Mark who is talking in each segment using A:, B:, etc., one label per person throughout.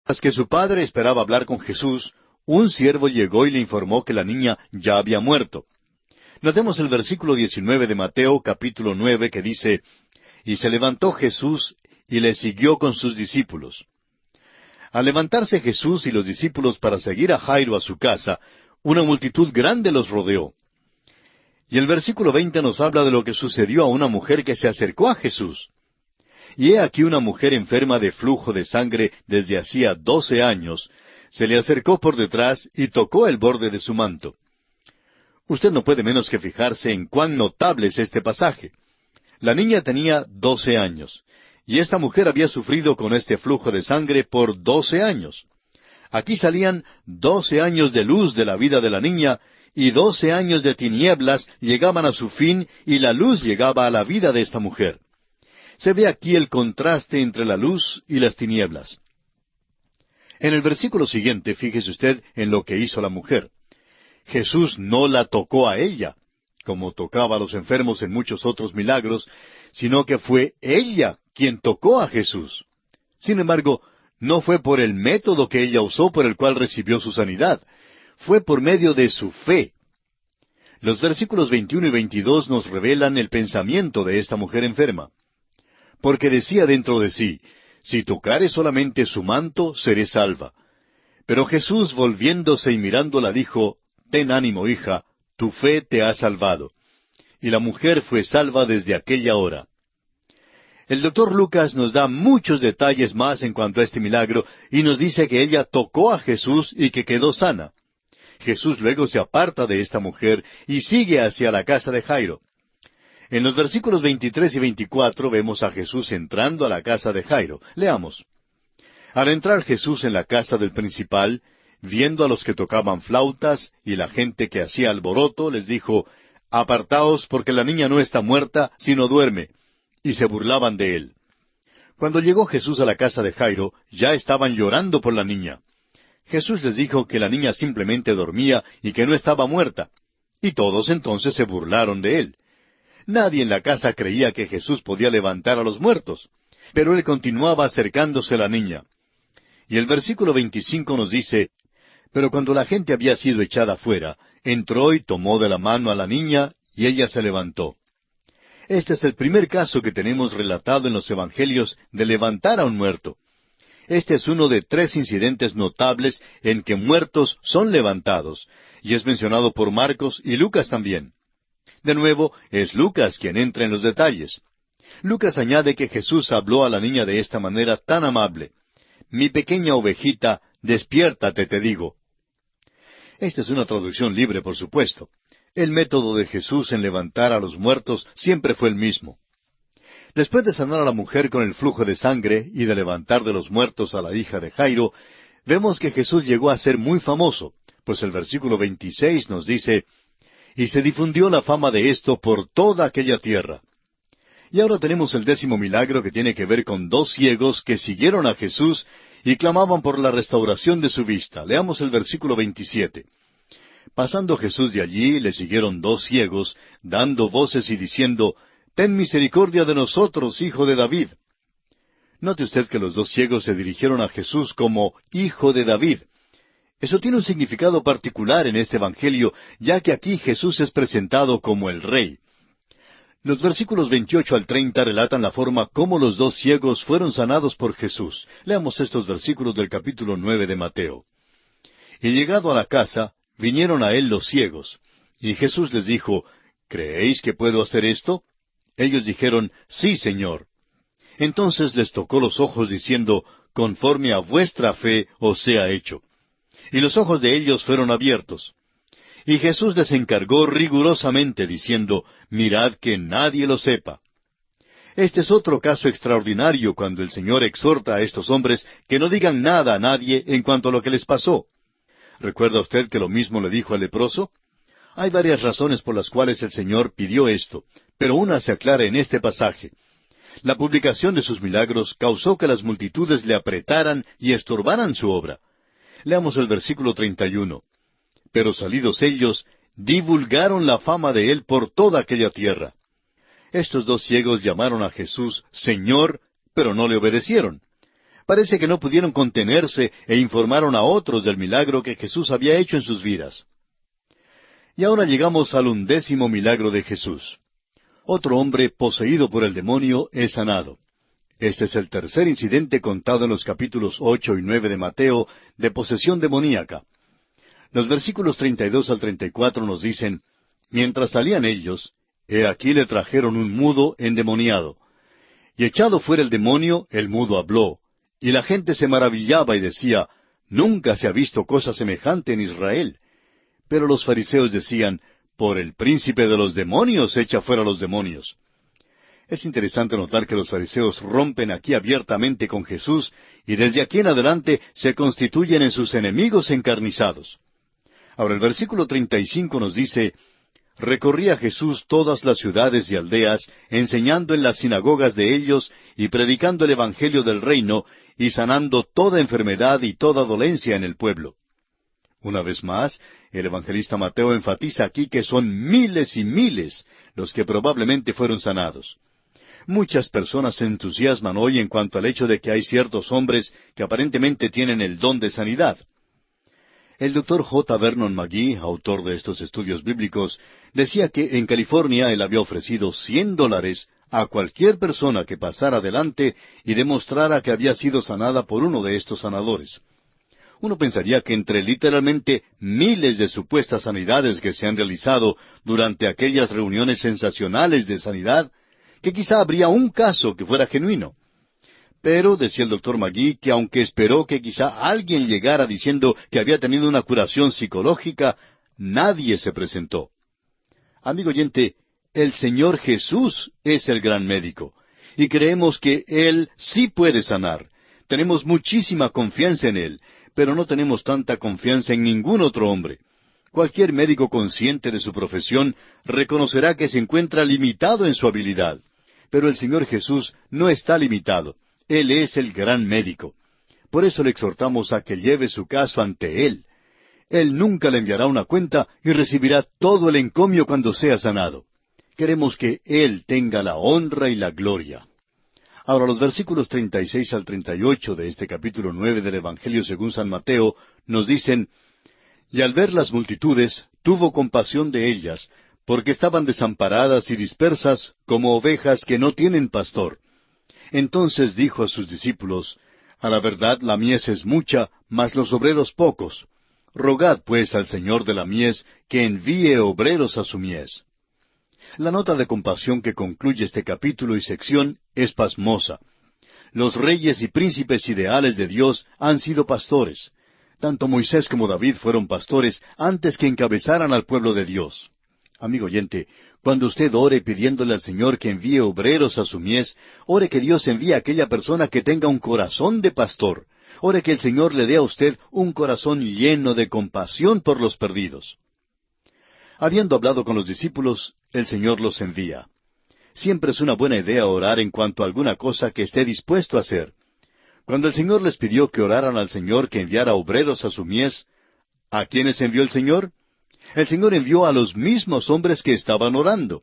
A: Mientras que su padre esperaba hablar con Jesús, un siervo llegó y le informó que la niña ya había muerto. Notemos el versículo 19 de Mateo capítulo 9 que dice, «Y se levantó Jesús y le siguió con sus discípulos». Al levantarse Jesús y los discípulos para seguir a Jairo a su casa, una multitud grande los rodeó. Y el versículo 20 nos habla de lo que sucedió a una mujer que se acercó a Jesús. Y he aquí una mujer enferma de flujo de sangre desde hacía 12 años, se le acercó por detrás y tocó el borde de su manto. Usted no puede menos que fijarse en cuán notable es este pasaje. La niña tenía 12 años, y esta mujer había sufrido con este flujo de sangre por 12 años. Aquí salían 12 años de luz de la vida de la niña, y 12 años de tinieblas llegaban a su fin, y la luz llegaba a la vida de esta mujer. Se ve aquí el contraste entre la luz y las tinieblas. En el versículo siguiente, fíjese usted en lo que hizo la mujer. Jesús no la tocó a ella, como tocaba a los enfermos en muchos otros milagros, sino que fue ella quien tocó a Jesús. Sin embargo, no fue por el método que ella usó por el cual recibió su sanidad. Fue por medio de su fe. Los versículos 21 y 22 nos revelan el pensamiento de esta mujer enferma. Porque decía dentro de sí, si tocare solamente su manto, seré salva. Pero Jesús, volviéndose y mirándola, dijo, ten ánimo, hija, tu fe te ha salvado. Y la mujer fue salva desde aquella hora. El doctor Lucas nos da muchos detalles más en cuanto a este milagro, y nos dice que ella tocó a Jesús y que quedó sana. Jesús luego se aparta de esta mujer y sigue hacia la casa de Jairo. En los versículos 23 y 24 vemos a Jesús entrando a la casa de Jairo. Leamos. Al entrar Jesús en la casa del principal, viendo a los que tocaban flautas y la gente que hacía alboroto, les dijo, apartaos porque la niña no está muerta, sino duerme. Y se burlaban de él. Cuando llegó Jesús a la casa de Jairo, ya estaban llorando por la niña. Jesús les dijo que la niña simplemente dormía y que no estaba muerta. Y todos entonces se burlaron de él. Nadie en la casa creía que Jesús podía levantar a los muertos. Pero él continuaba acercándose a la niña. Y el versículo 25 nos dice, pero cuando la gente había sido echada fuera, entró y tomó de la mano a la niña, y ella se levantó. Este es el primer caso que tenemos relatado en los Evangelios de levantar a un muerto. Este es uno de 3 incidentes notables en que muertos son levantados, y es mencionado por Marcos y Lucas también. De nuevo, es Lucas quien entra en los detalles. Lucas añade que Jesús habló a la niña de esta manera tan amable. Mi pequeña ovejita, despiértate, te digo. Esta es una traducción libre, por supuesto. El método de Jesús en levantar a los muertos siempre fue el mismo. Después de sanar a la mujer con el flujo de sangre y de levantar de los muertos a la hija de Jairo, vemos que Jesús llegó a ser muy famoso, pues el versículo 26 nos dice, y se difundió la fama de esto por toda aquella tierra. Y ahora tenemos el 10º milagro que tiene que ver con 2 ciegos que siguieron a Jesús y clamaban por la restauración de su vista. Leamos el versículo 27. Pasando Jesús de allí, le siguieron 2 ciegos, dando voces y diciendo, ten misericordia de nosotros, hijo de David. Note usted que los 2 ciegos se dirigieron a Jesús como hijo de David. Eso tiene un significado particular en este Evangelio, ya que aquí Jesús es presentado como el Rey. Los versículos 28 al 30 relatan la forma cómo los 2 ciegos fueron sanados por Jesús. Leamos estos versículos del capítulo 9 de Mateo. Y llegado a la casa, vinieron a él los ciegos. Y Jesús les dijo, ¿creéis que puedo hacer esto? Ellos dijeron, sí, Señor. Entonces les tocó los ojos diciendo, conforme a vuestra fe os sea hecho. Y los ojos de ellos fueron abiertos. Y Jesús les encargó rigurosamente, diciendo, mirad que nadie lo sepa. Este es otro caso extraordinario cuando el Señor exhorta a estos hombres que no digan nada a nadie en cuanto a lo que les pasó. ¿Recuerda usted que lo mismo le dijo al leproso? Hay varias razones por las cuales el Señor pidió esto, pero una se aclara en este pasaje. La publicación de sus milagros causó que las multitudes le apretaran y estorbaran su obra. Leamos el versículo 31. Pero salidos ellos, divulgaron la fama de él por toda aquella tierra. Estos 2 ciegos llamaron a Jesús Señor, pero no le obedecieron. Parece que no pudieron contenerse e informaron a otros del milagro que Jesús había hecho en sus vidas. Y ahora llegamos al 11º milagro de Jesús. Otro hombre poseído por el demonio es sanado. Este es el tercer incidente contado en los capítulos 8 y 9 de Mateo de posesión demoníaca. Los versículos 32 al 34 nos dicen, mientras salían ellos, he aquí le trajeron un mudo endemoniado. Y echado fuera el demonio, el mudo habló. Y la gente se maravillaba y decía, nunca se ha visto cosa semejante en Israel. Pero los fariseos decían, por el príncipe de los demonios echa fuera los demonios. Es interesante notar que los fariseos rompen aquí abiertamente con Jesús y desde aquí en adelante se constituyen en sus enemigos encarnizados. Ahora el versículo 35 nos dice, recorría Jesús todas las ciudades y aldeas, enseñando en las sinagogas de ellos y predicando el evangelio del reino y sanando toda enfermedad y toda dolencia en el pueblo. Una vez más, el evangelista Mateo enfatiza aquí que son miles y miles los que probablemente fueron sanados. Muchas personas se entusiasman hoy en cuanto al hecho de que hay ciertos hombres que aparentemente tienen el don de sanidad. El Dr. J. Vernon McGee, autor de estos estudios bíblicos, decía que en California él había ofrecido $100 a cualquier persona que pasara adelante y demostrara que había sido sanada por uno de estos sanadores. Uno pensaría que entre literalmente miles de supuestas sanidades que se han realizado durante aquellas reuniones sensacionales de sanidad, que quizá habría un caso que fuera genuino. Pero, decía el Dr. McGee, que aunque esperó que quizá alguien llegara diciendo que había tenido una curación psicológica, nadie se presentó. Amigo oyente, el Señor Jesús es el gran médico, y creemos que Él sí puede sanar. Tenemos muchísima confianza en Él, pero no tenemos tanta confianza en ningún otro hombre. Cualquier médico consciente de su profesión reconocerá que se encuentra limitado en su habilidad. Pero el Señor Jesús no está limitado. Él es el gran médico. Por eso le exhortamos a que lleve su caso ante Él. Él nunca le enviará una cuenta y recibirá todo el encomio cuando sea sanado. Queremos que Él tenga la honra y la gloria. Ahora los versículos 36 al 38 de este capítulo 9 del Evangelio según San Mateo nos dicen, y al ver las multitudes, tuvo compasión de ellas, porque estaban desamparadas y dispersas como ovejas que no tienen pastor. Entonces dijo a sus discípulos, a la verdad la mies es mucha, mas los obreros pocos. Rogad pues al Señor de la mies que envíe obreros a su mies. La nota de compasión que concluye este capítulo y sección es pasmosa. Los reyes y príncipes ideales de Dios han sido pastores. Tanto Moisés como David fueron pastores antes que encabezaran al pueblo de Dios. Amigo oyente, cuando usted ore pidiéndole al Señor que envíe obreros a su mies, ore que Dios envíe a aquella persona que tenga un corazón de pastor. Ore que el Señor le dé a usted un corazón lleno de compasión por los perdidos. Habiendo hablado con los discípulos, el Señor los envía. Siempre es una buena idea orar en cuanto a alguna cosa que esté dispuesto a hacer. Cuando el Señor les pidió que oraran al Señor que enviara obreros a su mies, ¿a quiénes envió el Señor? El Señor envió a los mismos hombres que estaban orando.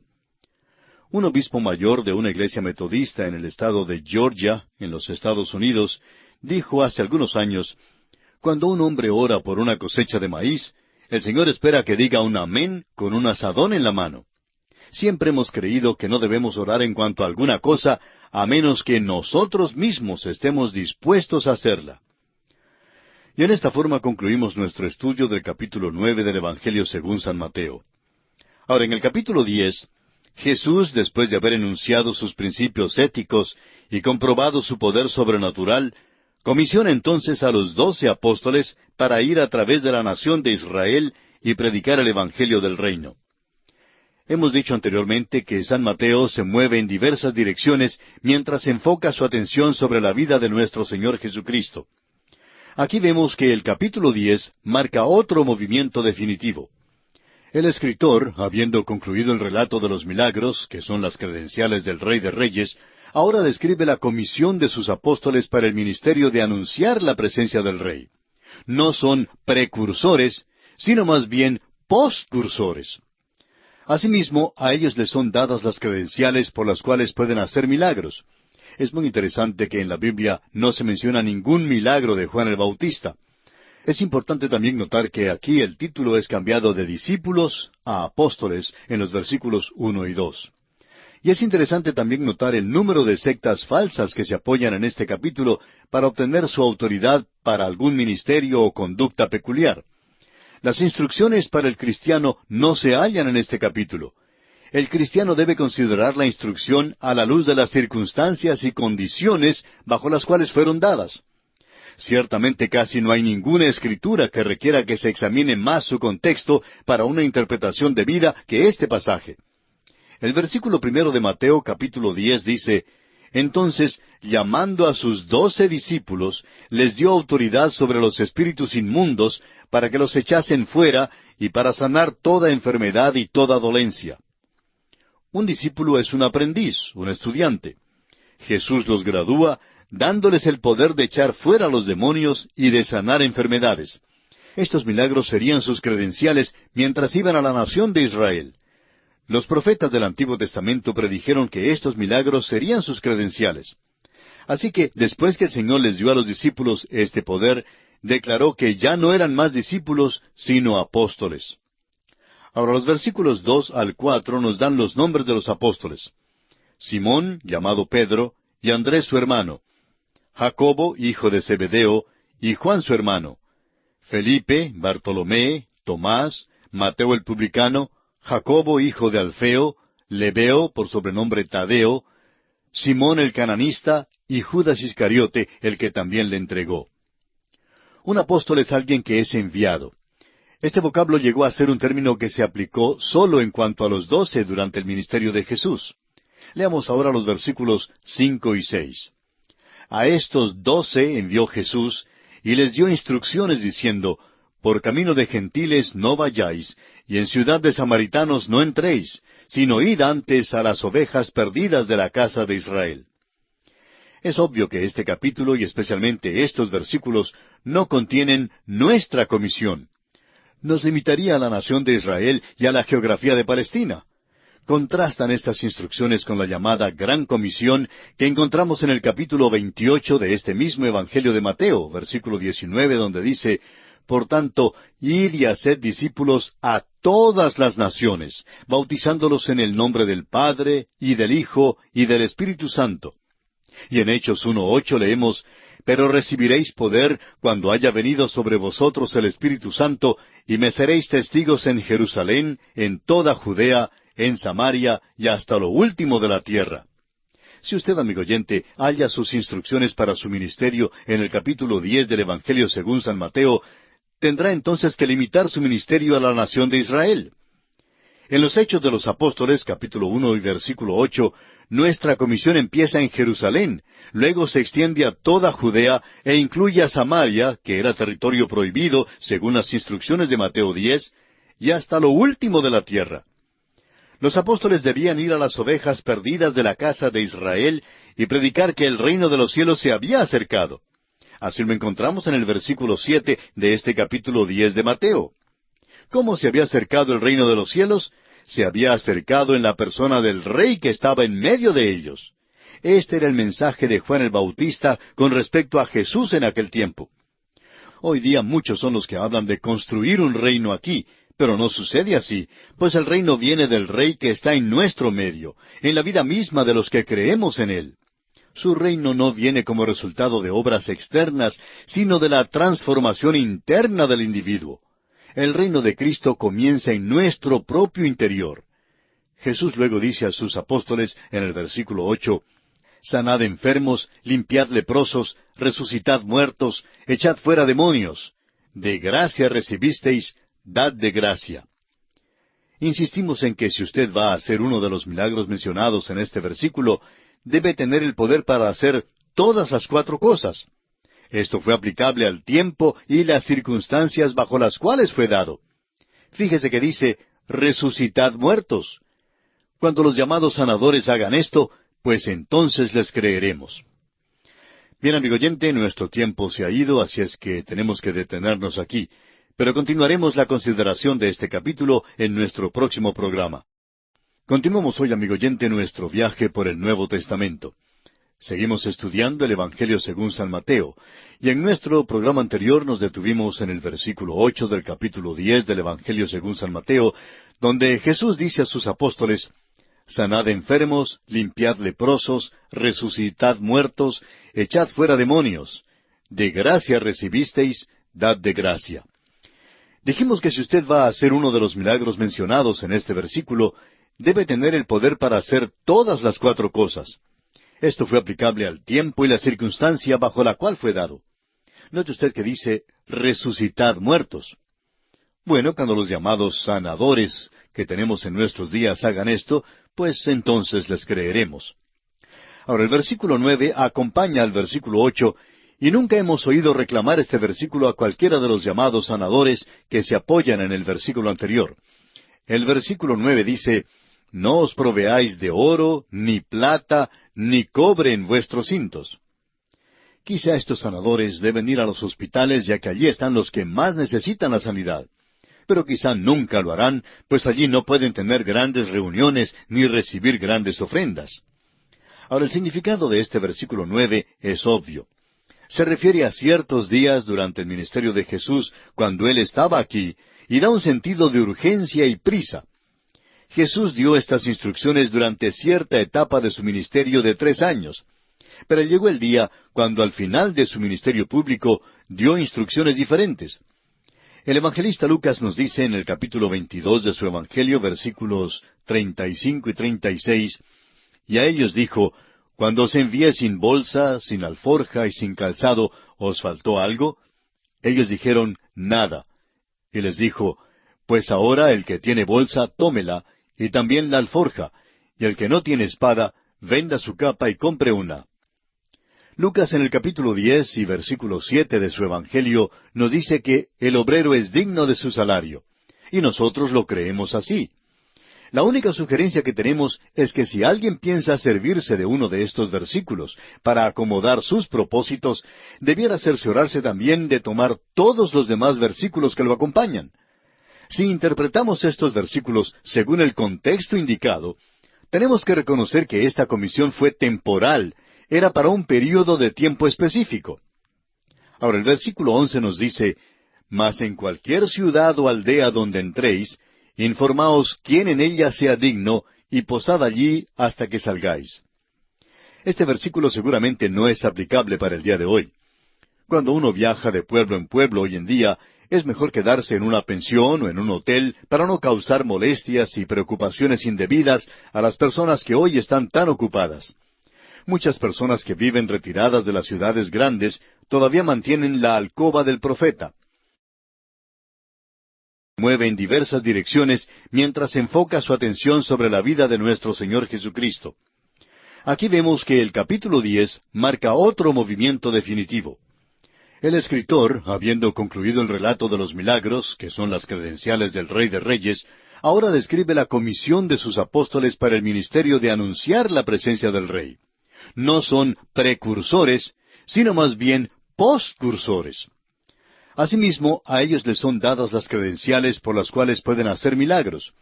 A: Un obispo mayor de una iglesia metodista en el estado de Georgia, en los Estados Unidos, dijo hace algunos años, cuando un hombre ora por una cosecha de maíz, el Señor espera que diga un amén con un asadón en la mano. Siempre hemos creído que no debemos orar en cuanto a alguna cosa, a menos que nosotros mismos estemos dispuestos a hacerla. Y en esta forma concluimos nuestro estudio del capítulo 9 del Evangelio según San Mateo. Ahora, en el capítulo 10, Jesús, después de haber enunciado sus principios éticos y comprobado su poder sobrenatural, comisiona entonces a los 12 apóstoles para ir a través de la nación de Israel y predicar el Evangelio del reino. Hemos dicho anteriormente que San Mateo se mueve en diversas direcciones mientras enfoca su atención sobre la vida de nuestro Señor Jesucristo. Aquí vemos que el capítulo 10 marca otro movimiento definitivo. El escritor, habiendo concluido el relato de los milagros, que son las credenciales del Rey de Reyes, ahora describe la comisión de sus apóstoles para el ministerio de anunciar la presencia del Rey. No son precursores, sino más bien postcursores. Asimismo, a ellos les son dadas las credenciales por las cuales pueden hacer milagros. Es muy interesante que en la Biblia no se menciona ningún milagro de Juan el Bautista. Es importante también notar que aquí el título es cambiado de discípulos a apóstoles en los versículos 1 y 2. Y es interesante también notar el número de sectas falsas que se apoyan en este capítulo para obtener su autoridad para algún ministerio o conducta peculiar. Las instrucciones para el cristiano no se hallan en este capítulo. El cristiano debe considerar la instrucción a la luz de las circunstancias y condiciones bajo las cuales fueron dadas. Ciertamente casi no hay ninguna escritura que requiera que se examine más su contexto para una interpretación debida que este pasaje. El versículo 1 de Mateo capítulo 10 dice, Entonces, llamando a sus 12 discípulos, les dio autoridad sobre los espíritus inmundos para que los echasen fuera y para sanar toda enfermedad y toda dolencia. Un discípulo es un aprendiz, un estudiante. Jesús los gradúa, dándoles el poder de echar fuera a los demonios y de sanar enfermedades. Estos milagros serían sus credenciales mientras iban a la nación de Israel. Los profetas del Antiguo Testamento predijeron que estos milagros serían sus credenciales. Así que, después que el Señor les dio a los discípulos este poder, declaró que ya no eran más discípulos, sino apóstoles. Ahora los versículos 2 al 4 nos dan los nombres de los apóstoles. Simón, llamado Pedro, y Andrés su hermano. Jacobo, hijo de Zebedeo, y Juan su hermano. Felipe, Bartolomé, Tomás, Mateo el publicano, Jacobo, hijo de Alfeo, Lebeo, por sobrenombre Tadeo, Simón el cananista, y Judas Iscariote, el que también le entregó. Un apóstol es alguien que es enviado. Este vocablo llegó a ser un término que se aplicó solo en cuanto a los 12 durante el ministerio de Jesús. Leamos ahora los versículos 5 y 6. A estos 12 envió Jesús, y les dio instrucciones diciendo, Por camino de gentiles no vayáis, y en ciudad de samaritanos no entréis, sino id antes a las ovejas perdidas de la casa de Israel. Es obvio que este capítulo, y especialmente estos versículos, no contienen nuestra comisión. Nos limitaría a la nación de Israel y a la geografía de Palestina. Contrastan estas instrucciones con la llamada Gran Comisión que encontramos en el capítulo 28 de este mismo Evangelio de Mateo, versículo 19, donde dice, Por tanto, id y haced discípulos a todas las naciones, bautizándolos en el nombre del Padre, y del Hijo, y del Espíritu Santo. Y en Hechos 1:8 leemos, Pero recibiréis poder cuando haya venido sobre vosotros el Espíritu Santo, y me seréis testigos en Jerusalén, en toda Judea, en Samaria y hasta lo último de la tierra. Si usted, amigo oyente, halla sus instrucciones para su ministerio en el capítulo 10 del Evangelio según San Mateo, tendrá entonces que limitar su ministerio a la nación de Israel. En los Hechos de los Apóstoles, capítulo 1 y versículo 8, nuestra comisión empieza en Jerusalén, luego se extiende a toda Judea e incluye a Samaria, que era territorio prohibido según las instrucciones de Mateo 10, y hasta lo último de la tierra. Los apóstoles debían ir a las ovejas perdidas de la casa de Israel y predicar que el reino de los cielos se había acercado. Así lo encontramos en el versículo 7 de este capítulo 10 de Mateo. ¿Cómo se había acercado el reino de los cielos? Se había acercado en la persona del Rey que estaba en medio de ellos. Este era el mensaje de Juan el Bautista con respecto a Jesús en aquel tiempo. Hoy día muchos son los que hablan de construir un reino aquí, pero no sucede así, pues el reino viene del Rey que está en nuestro medio, en la vida misma de los que creemos en Él. Su reino no viene como resultado de obras externas, sino de la transformación interna del individuo. El reino de Cristo comienza en nuestro propio interior. Jesús luego dice a sus apóstoles en el versículo 8, Sanad enfermos, limpiad leprosos, resucitad muertos, echad fuera demonios. De gracia recibisteis, dad de gracia. Insistimos en que si usted va a hacer uno de los milagros mencionados en este versículo, debe tener el poder para hacer todas las 4 cosas. Esto fue aplicable al tiempo y las circunstancias bajo las cuales fue dado. Fíjese que dice, resucitad muertos. Cuando los llamados sanadores hagan esto, pues entonces les creeremos. Bien, amigo oyente, nuestro tiempo se ha ido, así es que tenemos que detenernos aquí. Pero continuaremos la consideración de este capítulo en nuestro próximo programa. Continuamos hoy, amigo oyente, nuestro viaje por el Nuevo Testamento. Seguimos estudiando el Evangelio según San Mateo, y en nuestro programa anterior nos detuvimos en el versículo 8 del capítulo 10 del Evangelio según San Mateo, donde Jesús dice a sus apóstoles: «Sanad enfermos, limpiad leprosos, resucitad muertos, echad fuera demonios. De gracia recibisteis, dad de gracia». Dijimos que si usted va a hacer uno de los milagros mencionados en este versículo, debe tener el poder para hacer todas las cuatro cosas. Esto fue aplicable al tiempo y la circunstancia bajo la cual fue dado. Note usted que dice, resucitad muertos. Bueno, cuando los llamados sanadores que tenemos en nuestros días hagan esto, pues entonces les creeremos. Ahora, el versículo 9 acompaña al versículo 8, y nunca hemos oído reclamar este versículo a cualquiera de los llamados sanadores que se apoyan en el versículo anterior. El versículo 9 dice, «No os proveáis de oro, ni plata, ni cobre en vuestros cintos». Quizá estos sanadores deben ir a los hospitales, ya que allí están los que más necesitan la sanidad. Pero quizá nunca lo harán, pues allí no pueden tener grandes reuniones ni recibir grandes ofrendas. Ahora, el significado de este versículo 9 es obvio. Se refiere a ciertos días durante el ministerio de Jesús, cuando Él estaba aquí, y da un sentido de urgencia y prisa. Jesús dio estas instrucciones durante cierta etapa de su ministerio de 3 años. Pero llegó el día cuando al final de su ministerio público dio instrucciones diferentes. El evangelista Lucas nos dice en el capítulo 22 de su Evangelio, versículos 35 y 36, «Y a ellos dijo, cuando os envié sin bolsa, sin alforja y sin calzado, ¿os faltó algo? Ellos dijeron, nada. Y les dijo, pues ahora el que tiene bolsa, tómela, y también la alforja, y el que no tiene espada, venda su capa y compre una». Lucas en el capítulo 10 y versículo 7 de su Evangelio nos dice que el obrero es digno de su salario, y nosotros lo creemos así. La única sugerencia que tenemos es que si alguien piensa servirse de uno de estos versículos para acomodar sus propósitos, debiera cerciorarse también de tomar todos los demás versículos que lo acompañan. Si interpretamos estos versículos según el contexto indicado, tenemos que reconocer que esta comisión fue temporal, era para un período de tiempo específico. Ahora el versículo 11 nos dice, «Mas en cualquier ciudad o aldea donde entréis, informaos quién en ella sea digno, y posad allí hasta que salgáis». Este versículo seguramente no es aplicable para el día de hoy. Cuando uno viaja de pueblo en pueblo hoy en día, es mejor quedarse en una pensión o en un hotel para no causar molestias y preocupaciones indebidas a las personas que hoy están tan ocupadas. Muchas personas que viven retiradas de las ciudades grandes todavía mantienen la alcoba del profeta. Mueve en diversas direcciones mientras enfoca su atención sobre la vida de nuestro Señor Jesucristo. Aquí vemos que el capítulo 10 marca otro movimiento definitivo. El escritor, habiendo concluido el relato de los milagros, que son las credenciales del Rey de Reyes, ahora describe la comisión de sus apóstoles para el ministerio de anunciar la presencia del Rey. No son precursores, sino más bien postcursores. Asimismo, a ellos les son dadas las credenciales por las cuales pueden hacer milagros.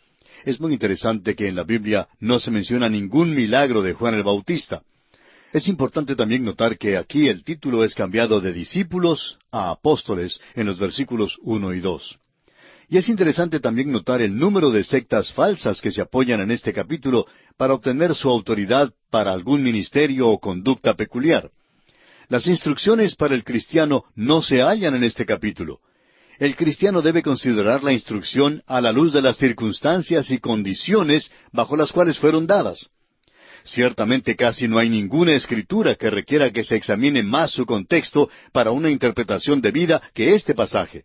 A: Es muy interesante que en la Biblia no se menciona ningún milagro de Juan el Bautista. Es importante también notar que aquí el título es cambiado de discípulos a apóstoles en los versículos 1 y 2. Y es interesante también notar el número de sectas falsas que se apoyan en este capítulo para obtener su autoridad para algún ministerio o conducta peculiar. Las instrucciones para el cristiano no se hallan en este capítulo. El cristiano debe considerar la instrucción a la luz de las circunstancias y condiciones bajo las cuales fueron dadas. Ciertamente casi no hay ninguna escritura que requiera que se examine más su contexto para una interpretación debida que este pasaje.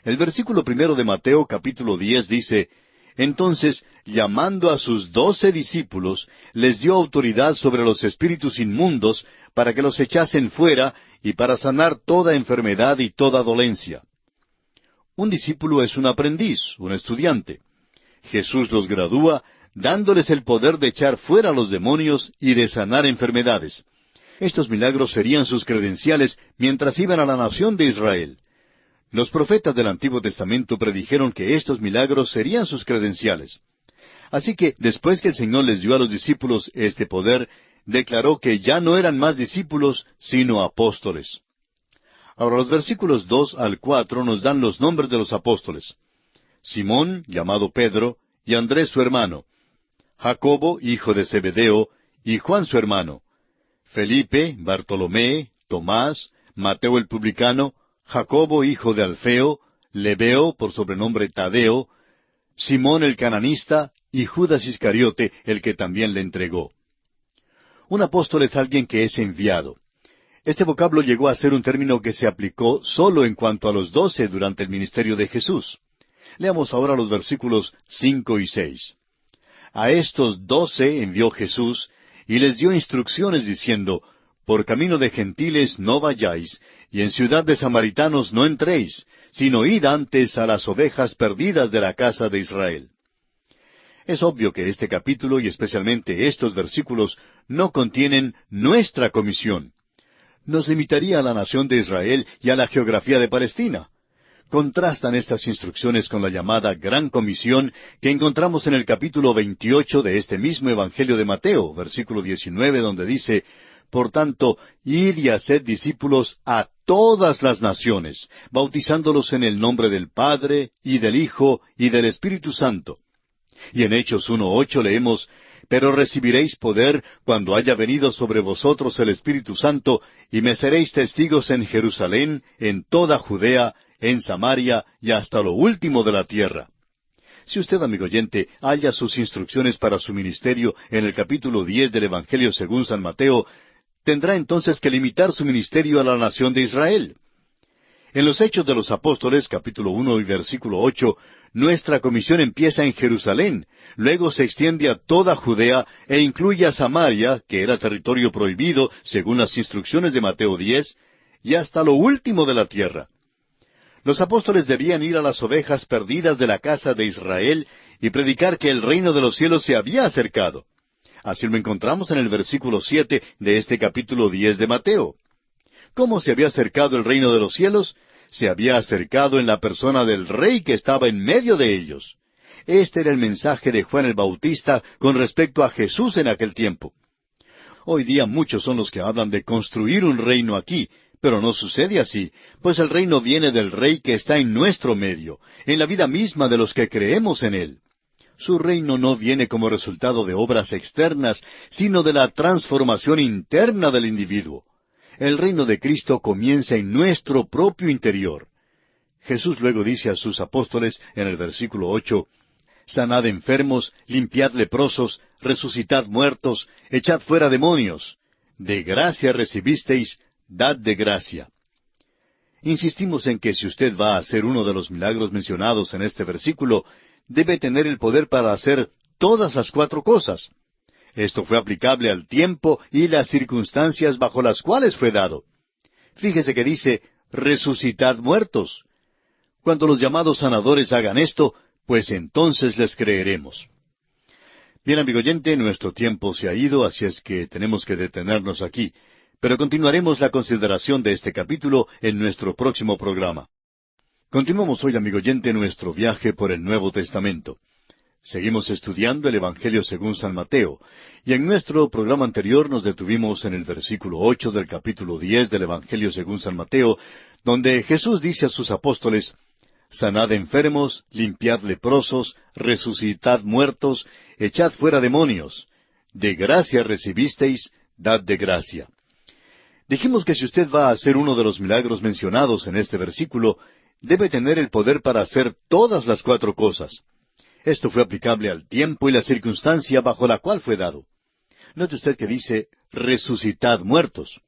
A: El versículo 1 de Mateo capítulo 10 dice, «Entonces, llamando a sus 12 discípulos, les dio autoridad sobre los espíritus inmundos para que los echasen fuera y para sanar toda enfermedad y toda dolencia». Un discípulo es un aprendiz, un estudiante. Jesús los gradúa, dándoles el poder de echar fuera a los demonios y de sanar enfermedades. Estos milagros serían sus credenciales mientras iban a la nación de Israel. Los profetas del Antiguo Testamento predijeron que estos milagros serían sus credenciales. Así que, después que el Señor les dio a los discípulos este poder, declaró que ya no eran más discípulos, sino apóstoles. Ahora los versículos 2 al 4 nos dan los nombres de los apóstoles. Simón, llamado Pedro, y Andrés su hermano. Jacobo, hijo de Zebedeo, y Juan su hermano. Felipe, Bartolomé, Tomás, Mateo el publicano, Jacobo, hijo de Alfeo, Lebeo, por sobrenombre Tadeo, Simón el cananista, y Judas Iscariote, el que también le entregó. Un apóstol es alguien que es enviado. Este vocablo llegó a ser un término que se aplicó solo en cuanto a los 12 durante el ministerio de Jesús. Leamos ahora los versículos 5 y 6. A estos 12 envió Jesús, y les dio instrucciones diciendo, por camino de gentiles no vayáis, y en ciudad de samaritanos no entréis, sino id antes a las ovejas perdidas de la casa de Israel. Es obvio que este capítulo, y especialmente estos versículos, no contienen nuestra comisión. Nos limitaría a la nación de Israel y a la geografía de Palestina. Contrastan estas instrucciones con la llamada Gran Comisión que encontramos en el capítulo 28 de este mismo Evangelio de Mateo, versículo 19, donde dice, por tanto, id y haced discípulos a todas las naciones, bautizándolos en el nombre del Padre, y del Hijo, y del Espíritu Santo. Y en Hechos 1:8 leemos, pero recibiréis poder cuando haya venido sobre vosotros el Espíritu Santo, y me seréis testigos en Jerusalén, en toda Judea, en Samaria y hasta lo último de la tierra. Si usted, amigo oyente, halla sus instrucciones para su ministerio en el capítulo 10 del Evangelio según San Mateo, tendrá entonces que limitar su ministerio a la nación de Israel. En los Hechos de los Apóstoles, capítulo 1 y versículo 8, nuestra comisión empieza en Jerusalén, luego se extiende a toda Judea e incluye a Samaria, que era territorio prohibido según las instrucciones de Mateo 10, y hasta lo último de la tierra. Los apóstoles debían ir a las ovejas perdidas de la casa de Israel y predicar que el reino de los cielos se había acercado. Así lo encontramos en el versículo 7 de este capítulo 10 de Mateo. ¿Cómo se había acercado el reino de los cielos? Se había acercado en la persona del Rey que estaba en medio de ellos. Este era el mensaje de Juan el Bautista con respecto a Jesús en aquel tiempo. Hoy día muchos son los que hablan de construir un reino aquí, pero no sucede así, pues el reino viene del Rey que está en nuestro medio, en la vida misma de los que creemos en Él. Su reino no viene como resultado de obras externas, sino de la transformación interna del individuo. El reino de Cristo comienza en nuestro propio interior. Jesús luego dice a sus apóstoles en el versículo 8, sanad enfermos, limpiad leprosos, resucitad muertos, echad fuera demonios. De gracia recibisteis, dad de gracia. Insistimos en que si usted va a hacer uno de los milagros mencionados en este versículo, debe tener el poder para hacer todas las 4 cosas. Esto fue aplicable al tiempo y las circunstancias bajo las cuales fue dado. Fíjese que dice, resucitad muertos. Cuando los llamados sanadores hagan esto, pues entonces les creeremos. Bien, amigo oyente, nuestro tiempo se ha ido, así es que tenemos que detenernos aquí. Pero continuaremos la consideración de este capítulo en nuestro próximo programa. Continuamos hoy, amigo oyente, nuestro viaje por el Nuevo Testamento. Seguimos estudiando el Evangelio según San Mateo, y en nuestro programa anterior nos detuvimos en el versículo 8 del capítulo 10 del Evangelio según San Mateo, donde Jesús dice a sus apóstoles, sanad enfermos, limpiad leprosos, resucitad muertos, echad fuera demonios. De gracia recibisteis, dad de gracia. Dijimos que si usted va a hacer uno de los milagros mencionados en este versículo, debe tener el poder para hacer todas las 4 cosas. Esto fue aplicable al tiempo y la circunstancia bajo la cual fue dado. Note usted que dice, resucitad muertos.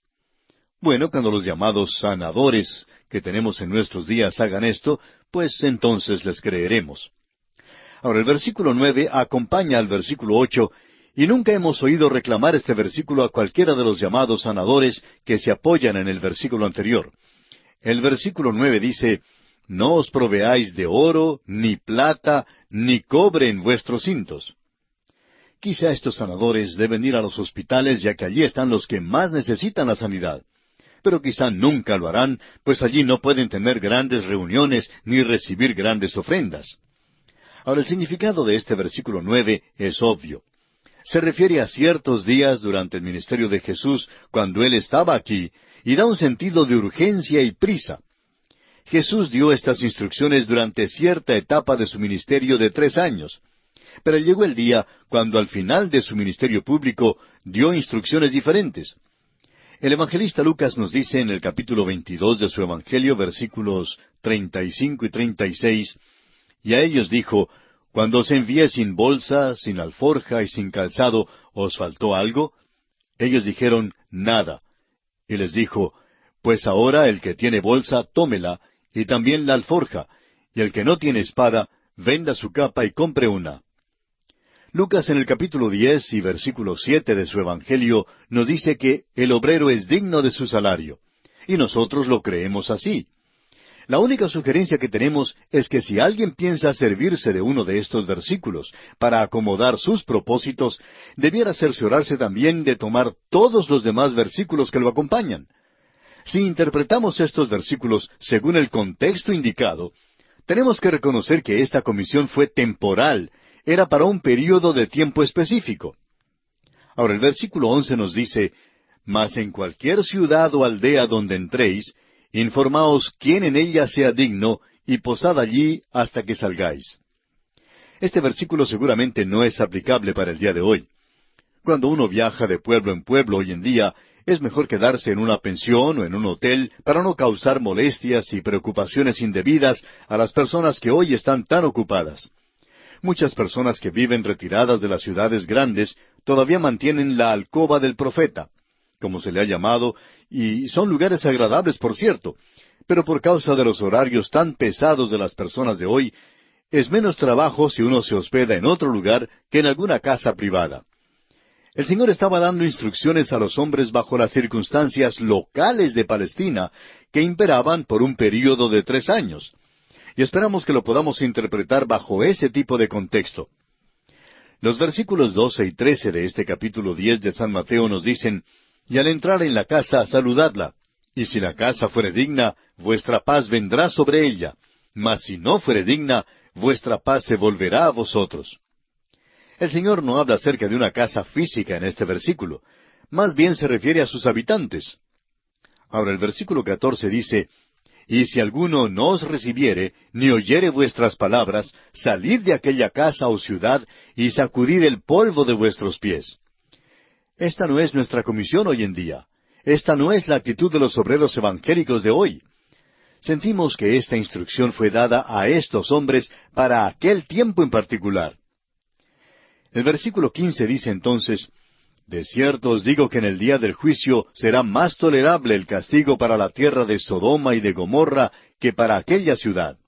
A: Bueno, cuando los llamados sanadores que tenemos en nuestros días hagan esto, pues entonces les creeremos. Ahora, el versículo 9 acompaña al versículo 8, y nunca hemos oído reclamar este versículo a cualquiera de los llamados sanadores que se apoyan en el versículo anterior. El versículo 9 dice, no os proveáis de oro, ni plata, ni cobre en vuestros cintos. Quizá estos sanadores deben ir a los hospitales, ya que allí están los que más necesitan la sanidad. Pero quizá nunca lo harán, pues allí no pueden tener grandes reuniones ni recibir grandes ofrendas. Ahora, el significado de este versículo 9 es obvio. Se refiere a ciertos días durante el ministerio de Jesús cuando Él estaba aquí, y da un sentido de urgencia y prisa. Jesús dio estas instrucciones durante cierta etapa de su ministerio de 3 años. Pero llegó el día cuando al final de su ministerio público dio instrucciones diferentes. El evangelista Lucas nos dice en el capítulo 22 de su Evangelio, versículos 35 y 36, y a ellos dijo, «Cuando os envié sin bolsa, sin alforja y sin calzado, ¿os faltó algo?» Ellos dijeron, «Nada». Y les dijo, «Pues ahora el que tiene bolsa, tómela, y también la alforja, y el que no tiene espada, venda su capa y compre una». Lucas en el capítulo 10 y versículo 7 de su Evangelio nos dice que el obrero es digno de su salario, y nosotros lo creemos así. La única sugerencia que tenemos es que si alguien piensa servirse de uno de estos versículos para acomodar sus propósitos, debiera cerciorarse también de tomar todos los demás versículos que lo acompañan. Si interpretamos estos versículos según el contexto indicado, tenemos que reconocer que esta comisión fue temporal, era para un período de tiempo específico. Ahora el versículo 11 nos dice, «Mas en cualquier ciudad o aldea donde entréis, informaos quién en ella sea digno, y posad allí hasta que salgáis». Este versículo seguramente no es aplicable para el día de hoy. Cuando uno viaja de pueblo en pueblo hoy en día, es mejor quedarse en una pensión o en un hotel para no causar molestias y preocupaciones indebidas a las personas que hoy están tan ocupadas. Muchas personas que viven retiradas de las ciudades grandes todavía mantienen la alcoba del profeta, como se le ha llamado, y son lugares agradables, por cierto, pero por causa de los horarios tan pesados de las personas de hoy, es menos trabajo si uno se hospeda en otro lugar que en alguna casa privada. El Señor estaba dando instrucciones a los hombres bajo las circunstancias locales de Palestina que imperaban por un período de 3 años. Y esperamos que lo podamos interpretar bajo ese tipo de contexto. Los versículos 12 y 13 de este capítulo 10 de San Mateo nos dicen, «Y al entrar en la casa, saludadla. Y si la casa fuere digna, vuestra paz vendrá sobre ella. Mas si no fuere digna, vuestra paz se volverá a vosotros». El Señor no habla acerca de una casa física en este versículo. Más bien se refiere a sus habitantes. Ahora el versículo 14 dice, «Y si alguno no os recibiere, ni oyere vuestras palabras, salid de aquella casa o ciudad, y sacudid el polvo de vuestros pies». Esta no es nuestra comisión hoy en día. Esta no es la actitud de los obreros evangélicos de hoy. Sentimos que esta instrucción fue dada a estos hombres para aquel tiempo en particular. El versículo 15 dice entonces, «De cierto os digo que en el día del juicio será más tolerable el castigo para la tierra de Sodoma y de Gomorra que para aquella ciudad».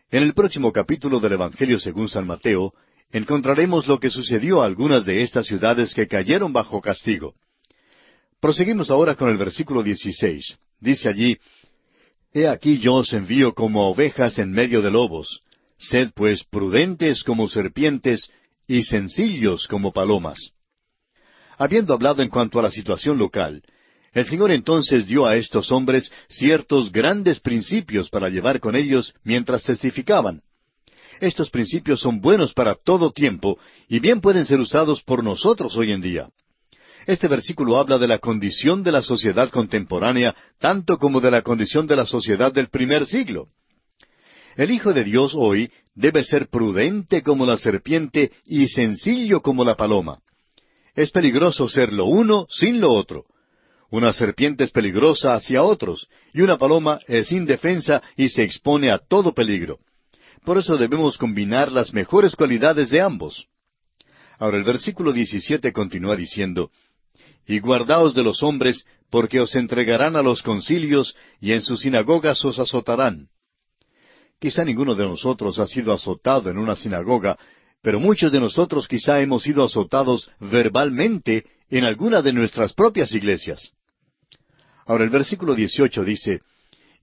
A: En el próximo capítulo del Evangelio según San Mateo, encontraremos lo que sucedió a algunas de estas ciudades que cayeron bajo castigo. Proseguimos ahora con el versículo 16. Dice allí, «He aquí yo os envío como ovejas en medio de lobos. Sed pues prudentes como serpientes y sencillos como palomas». Habiendo hablado en cuanto a la situación local, el Señor entonces dio a estos hombres ciertos grandes principios para llevar con ellos mientras testificaban. Estos principios son buenos para todo tiempo y bien pueden ser usados por nosotros hoy en día. Este versículo habla de la condición de la sociedad contemporánea, tanto como de la condición de la sociedad del primer siglo. El Hijo de Dios hoy debe ser prudente como la serpiente y sencillo como la paloma. Es peligroso ser lo uno sin lo otro. Una serpiente es peligrosa hacia otros, y una paloma es indefensa y se expone a todo peligro. Por eso debemos combinar las mejores cualidades de ambos. Ahora el versículo 17 continúa diciendo, «Y guardaos de los hombres, porque os entregarán a los concilios, y en sus sinagogas os azotarán». Quizá ninguno de nosotros ha sido azotado en una sinagoga, pero muchos de nosotros quizá hemos sido azotados verbalmente en alguna de nuestras propias iglesias. Ahora el versículo 18 dice,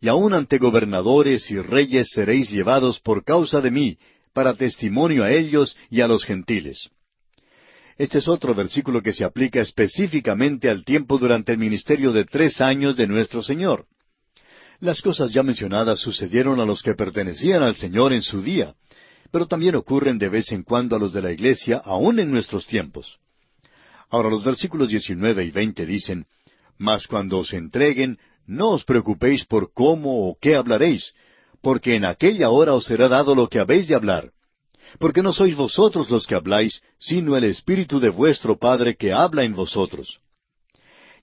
A: «Y aun ante gobernadores y reyes seréis llevados por causa de mí, para testimonio a ellos y a los gentiles». Este es otro versículo que se aplica específicamente al tiempo durante el ministerio de 3 años de nuestro Señor. Las cosas ya mencionadas sucedieron a los que pertenecían al Señor en su día, pero también ocurren de vez en cuando a los de la iglesia, aun en nuestros tiempos. Ahora los versículos 19 y 20 dicen, Mas cuando os entreguen, no os preocupéis por cómo o qué hablaréis, porque en aquella hora os será dado lo que habéis de hablar. Porque no sois vosotros los que habláis, sino el Espíritu de vuestro Padre que habla en vosotros.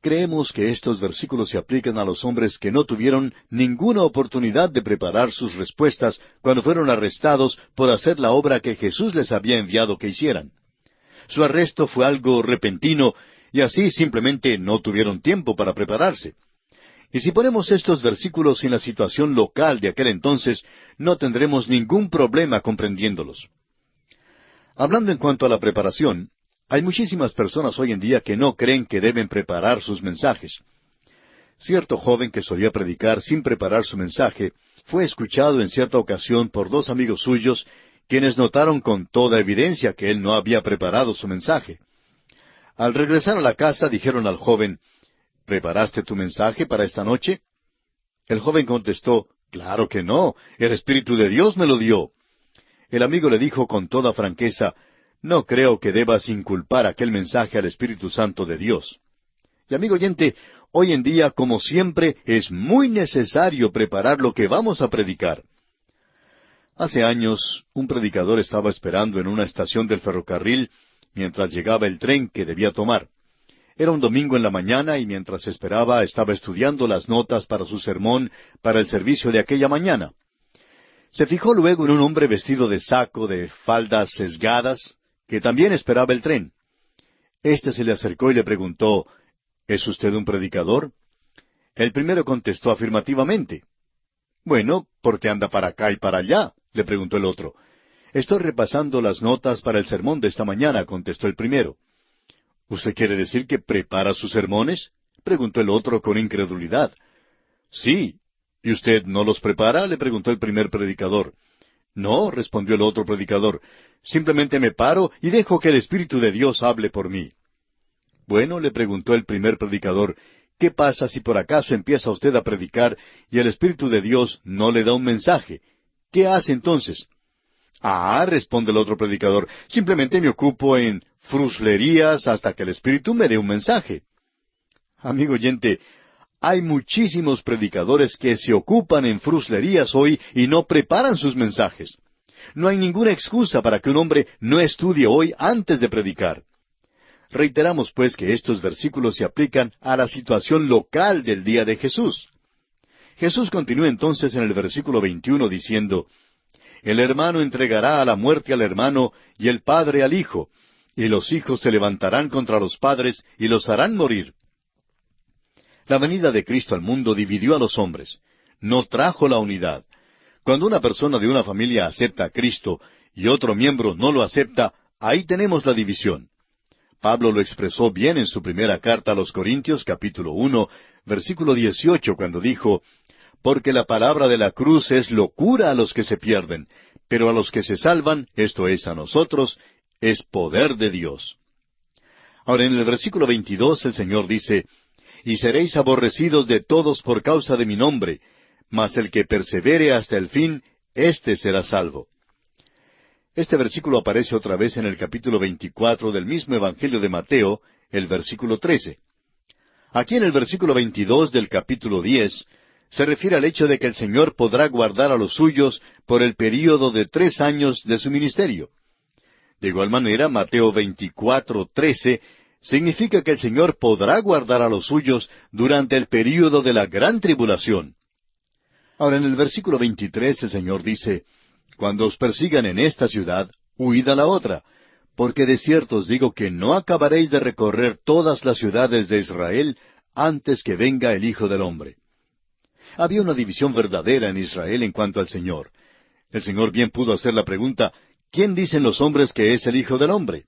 A: Creemos que estos versículos se aplican a los hombres que no tuvieron ninguna oportunidad de preparar sus respuestas cuando fueron arrestados por hacer la obra que Jesús les había enviado que hicieran. Su arresto fue algo repentino y así simplemente no tuvieron tiempo para prepararse. Y si ponemos estos versículos en la situación local de aquel entonces, no tendremos ningún problema comprendiéndolos. Hablando en cuanto a la preparación, hay muchísimas personas hoy en día que no creen que deben preparar sus mensajes. Cierto joven que solía predicar sin preparar su mensaje fue escuchado en cierta ocasión por dos amigos suyos, quienes notaron con toda evidencia que él no había preparado su mensaje. Al regresar a la casa dijeron al joven, ¿preparaste tu mensaje para esta noche? El joven contestó, claro que no, el Espíritu de Dios me lo dio. El amigo le dijo con toda franqueza, no creo que debas inculpar aquel mensaje al Espíritu Santo de Dios. Y amigo oyente, hoy en día, como siempre, es muy necesario preparar lo que vamos a predicar. Hace años, un predicador estaba esperando en una estación del ferrocarril mientras llegaba el tren que debía tomar. Era un domingo en la mañana y mientras esperaba estaba estudiando las notas para su sermón para el servicio de aquella mañana. Se fijó luego en un hombre vestido de saco, de faldas sesgadas, que también esperaba el tren. Este se le acercó y le preguntó, ¿es usted un predicador? El primero contestó afirmativamente. Bueno, ¿por qué anda para acá y para allá? Le preguntó el otro. Estoy repasando las notas para el sermón de esta mañana, contestó el primero. ¿Usted quiere decir que prepara sus sermones? Preguntó el otro con incredulidad. Sí. ¿Y usted no los prepara? Le preguntó el primer predicador. No, respondió el otro predicador. Simplemente me paro y dejo que el Espíritu de Dios hable por mí. Bueno, le preguntó el primer predicador, ¿qué pasa si por acaso empieza usted a predicar y el Espíritu de Dios no le da un mensaje? ¿Qué hace entonces? Ah, responde el otro predicador, simplemente me ocupo en fruslerías hasta que el Espíritu me dé un mensaje. Amigo oyente, hay muchísimos predicadores que se ocupan en fruslerías hoy y no preparan sus mensajes. No hay ninguna excusa para que un hombre no estudie hoy antes de predicar. Reiteramos pues que estos versículos se aplican a la situación local del día de Jesús. Jesús continúa entonces en el versículo 21 diciendo, El hermano entregará a la muerte al hermano y el padre al hijo, y los hijos se levantarán contra los padres y los harán morir. La venida de Cristo al mundo dividió a los hombres. No trajo la unidad. Cuando una persona de una familia acepta a Cristo y otro miembro no lo acepta, ahí tenemos la división. Pablo lo expresó bien en su primera carta a los Corintios, capítulo 1, versículo 18, cuando dijo, Porque la palabra de la cruz es locura a los que se pierden, pero a los que se salvan, esto es a nosotros, es poder de Dios. Ahora en el versículo 22 el Señor dice, Y seréis aborrecidos de todos por causa de mi nombre, mas el que persevere hasta el fin, éste será salvo. Este versículo aparece otra vez en el capítulo 24 del mismo Evangelio de Mateo, el versículo 13. Aquí en el versículo 22 del capítulo 10, se refiere al hecho de que el Señor podrá guardar a los suyos por el período de 3 años de su ministerio. De igual manera, Mateo 24:13 significa que el Señor podrá guardar a los suyos durante el período de la gran tribulación. Ahora, en el versículo 23 el Señor dice, Cuando os persigan en esta ciudad, huid a la otra, porque de cierto os digo que no acabaréis de recorrer todas las ciudades de Israel antes que venga el Hijo del Hombre. Había una división verdadera en Israel en cuanto al Señor. El Señor bien pudo hacer la pregunta, ¿quién dicen los hombres que es el Hijo del Hombre?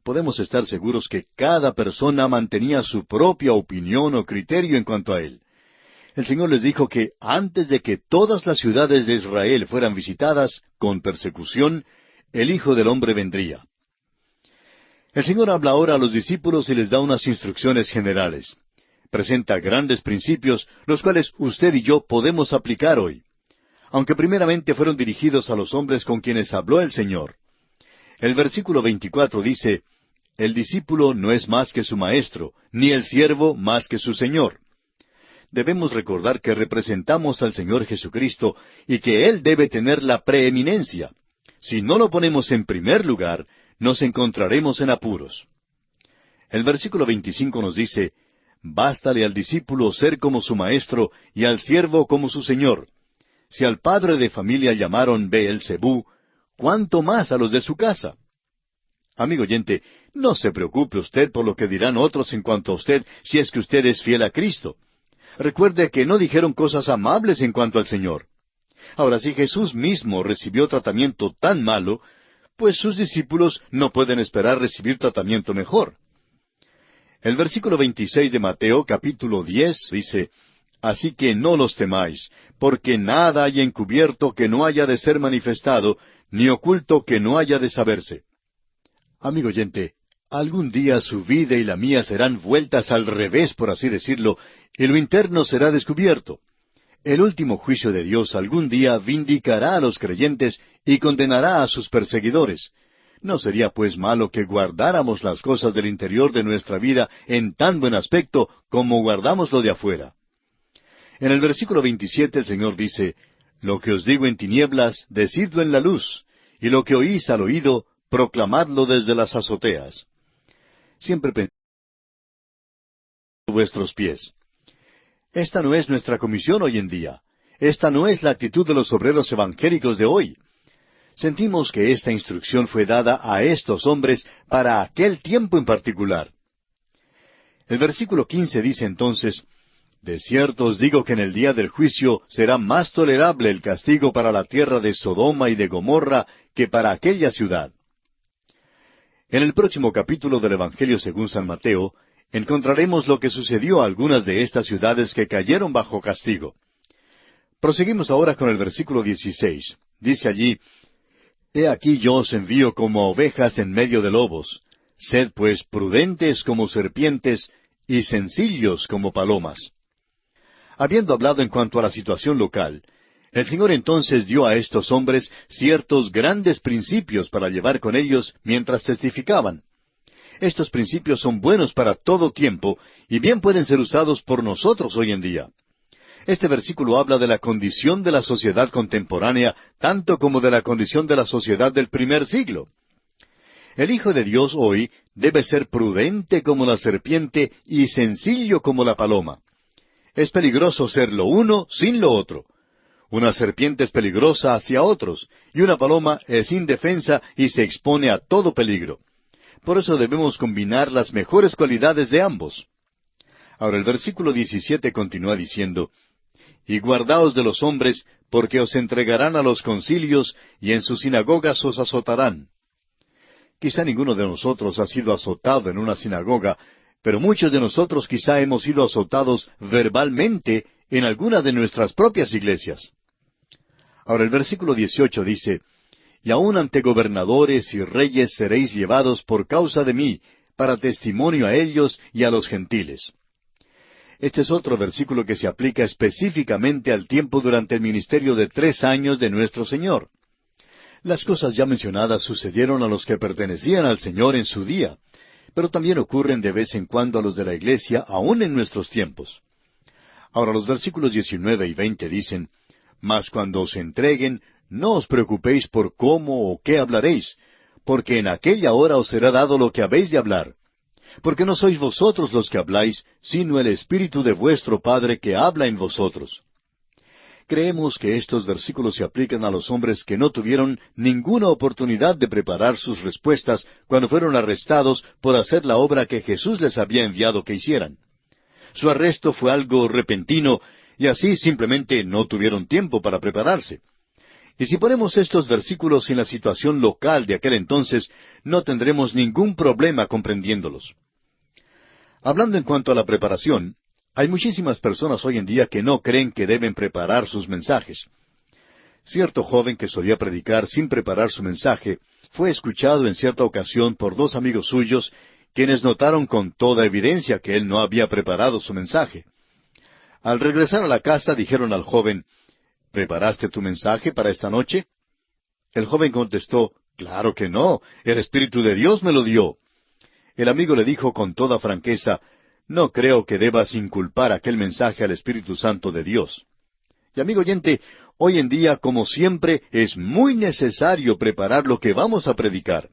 A: Podemos estar seguros que cada persona mantenía su propia opinión o criterio en cuanto a Él. El Señor les dijo que antes de que todas las ciudades de Israel fueran visitadas con persecución, el Hijo del Hombre vendría. El Señor habla ahora a los discípulos y les da unas instrucciones generales. Presenta grandes principios, los cuales usted y yo podemos aplicar hoy. aunque primeramente fueron dirigidos a los hombres con quienes habló el Señor. El versículo 24 dice, el discípulo no es más que su maestro, ni el siervo más que su señor. Debemos recordar que representamos al Señor Jesucristo y que Él debe tener la preeminencia. Si no lo ponemos en primer lugar, nos encontraremos en apuros. El versículo 25 nos dice, bástale al discípulo ser como su maestro y al siervo como su señor. Si al padre de familia llamaron Beelzebú, ¿cuánto más a los de su casa? Amigo oyente, no se preocupe usted por lo que dirán otros en cuanto a usted, si es que usted es fiel a Cristo. Recuerde que no dijeron cosas amables en cuanto al Señor. Ahora, si Jesús mismo recibió tratamiento tan malo, pues sus discípulos no pueden esperar recibir tratamiento mejor. El versículo 26 de Mateo, capítulo 10, dice, así que no los temáis, porque nada hay encubierto que no haya de ser manifestado, ni oculto que no haya de saberse. Amigo oyente, algún día su vida y la mía serán vueltas al revés, por así decirlo, y lo interno será descubierto. El último juicio de Dios algún día vindicará a los creyentes y condenará a sus perseguidores. ¿No sería pues malo que guardáramos las cosas del interior de nuestra vida en tan buen aspecto como guardamos lo de afuera? En el versículo 27 el Señor dice, lo que os digo en tinieblas, decidlo en la luz, y lo que oís al oído, proclamadlo desde las azoteas. Siempre pensad vuestros pies. Esta no es nuestra comisión hoy en día. Esta no es la actitud de los obreros evangélicos de hoy. Sentimos que esta instrucción fue dada a estos hombres para aquel tiempo en particular. El versículo 15 dice entonces, de cierto os digo que en el día del juicio será más tolerable el castigo para la tierra de Sodoma y de Gomorra que para aquella ciudad. En el próximo capítulo del Evangelio según San Mateo, encontraremos lo que sucedió a algunas de estas ciudades que cayeron bajo castigo. Proseguimos ahora con el versículo 16. Dice allí, he aquí yo os envío como ovejas en medio de lobos. Sed pues prudentes como serpientes y sencillos como palomas. Habiendo hablado en cuanto a la situación local, el Señor entonces dio a estos hombres ciertos grandes principios para llevar con ellos mientras testificaban. Estos principios son buenos para todo tiempo y bien pueden ser usados por nosotros hoy en día. Este versículo habla de la condición de la sociedad contemporánea, tanto como de la condición de la sociedad del primer siglo. El Hijo de Dios hoy debe ser prudente como la serpiente y sencillo como la paloma. Es peligroso ser lo uno sin lo otro. Una serpiente es peligrosa hacia otros, y una paloma es indefensa y se expone a todo peligro. Por eso debemos combinar las mejores cualidades de ambos. Ahora el versículo 17 continúa diciendo, y guardaos de los hombres, porque os entregarán a los concilios, y en sus sinagogas os azotarán. Quizá ninguno de nosotros ha sido azotado en una sinagoga, pero muchos de nosotros quizá hemos sido azotados verbalmente en alguna de nuestras propias iglesias. Ahora el versículo 18 dice, y aun ante gobernadores y reyes seréis llevados por causa de mí, para testimonio a ellos y a los gentiles. Este es otro versículo que se aplica específicamente al tiempo durante el ministerio de 3 años de nuestro Señor. Las cosas ya mencionadas sucedieron a los que pertenecían al Señor en su día, pero también ocurren de vez en cuando a los de la iglesia, aún en nuestros tiempos. Ahora los versículos 19 y 20 dicen, mas cuando os entreguen, no os preocupéis por cómo o qué hablaréis, porque en aquella hora os será dado lo que habéis de hablar. Porque no sois vosotros los que habláis, sino el Espíritu de vuestro Padre que habla en vosotros. Creemos que estos versículos se aplican a los hombres que no tuvieron ninguna oportunidad de preparar sus respuestas cuando fueron arrestados por hacer la obra que Jesús les había enviado que hicieran. Su arresto fue algo repentino y así simplemente no tuvieron tiempo para prepararse. Y si ponemos estos versículos en la situación local de aquel entonces, no tendremos ningún problema comprendiéndolos. Hablando en cuanto a la preparación, hay muchísimas personas hoy en día que no creen que deben preparar sus mensajes. Cierto joven que solía predicar sin preparar su mensaje fue escuchado en cierta ocasión por 2 amigos suyos, quienes notaron con toda evidencia que él no había preparado su mensaje. Al regresar a la casa dijeron al joven, ¿Preparaste tu mensaje para esta noche? El joven contestó, claro que no, el Espíritu de Dios me lo dio. El amigo le dijo con toda franqueza, no creo que debas inculpar aquel mensaje al Espíritu Santo de Dios. Y amigo oyente, hoy en día, como siempre, es muy necesario preparar lo que vamos a predicar.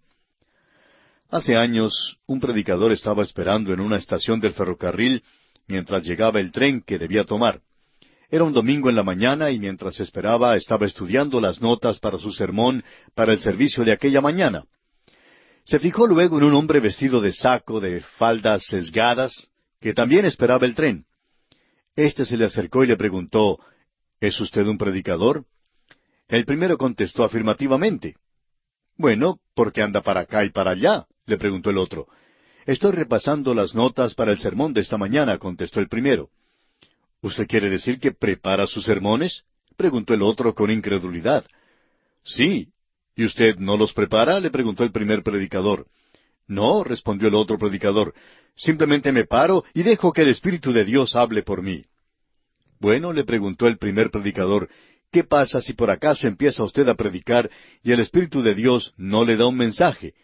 A: Hace años, un predicador estaba esperando en una estación del ferrocarril mientras llegaba el tren que debía tomar. Era un domingo en la mañana y mientras esperaba estaba estudiando las notas para su sermón para el servicio de aquella mañana. Se fijó luego en un hombre vestido de saco, de faldas sesgadas, que también esperaba el tren. Este se le acercó y le preguntó, ¿es usted un predicador? El primero contestó afirmativamente. Bueno, ¿por qué anda para acá y para allá? Le preguntó el otro. Estoy repasando las notas para el sermón de esta mañana, contestó el primero. ¿Usted quiere decir que prepara sus sermones? Preguntó el otro con incredulidad. Sí. ¿Y usted no los prepara? Le preguntó el primer predicador. No, respondió el otro predicador. Simplemente me paro y dejo que el Espíritu de Dios hable por mí. Bueno, le preguntó el primer predicador, ¿qué pasa si por acaso empieza usted a predicar y el Espíritu de Dios no le da un mensaje?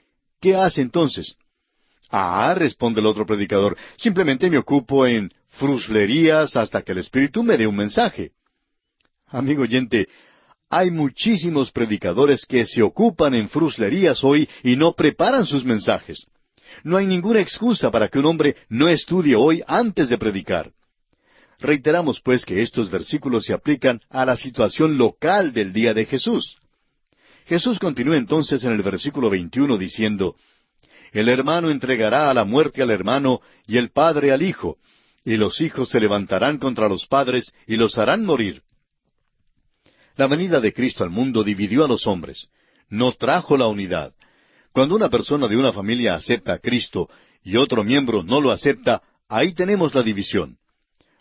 A: ¿Qué hace entonces? Ah, responde el otro predicador, simplemente me ocupo en fruslerías hasta que el Espíritu me dé un mensaje. Amigo oyente, hay muchísimos predicadores que se ocupan en fruslerías hoy y no preparan sus mensajes. No hay ninguna excusa para que un hombre no estudie hoy antes de predicar. Reiteramos pues que estos versículos se aplican a la situación local del día de Jesús. Jesús continúa entonces en el versículo 21 diciendo, el hermano entregará a la muerte al hermano y el padre al hijo, y los hijos se levantarán contra los padres y los harán morir. La venida de Cristo al mundo dividió a los hombres, no trajo la unidad. Cuando una persona de una familia acepta a Cristo y otro miembro no lo acepta, ahí tenemos la división.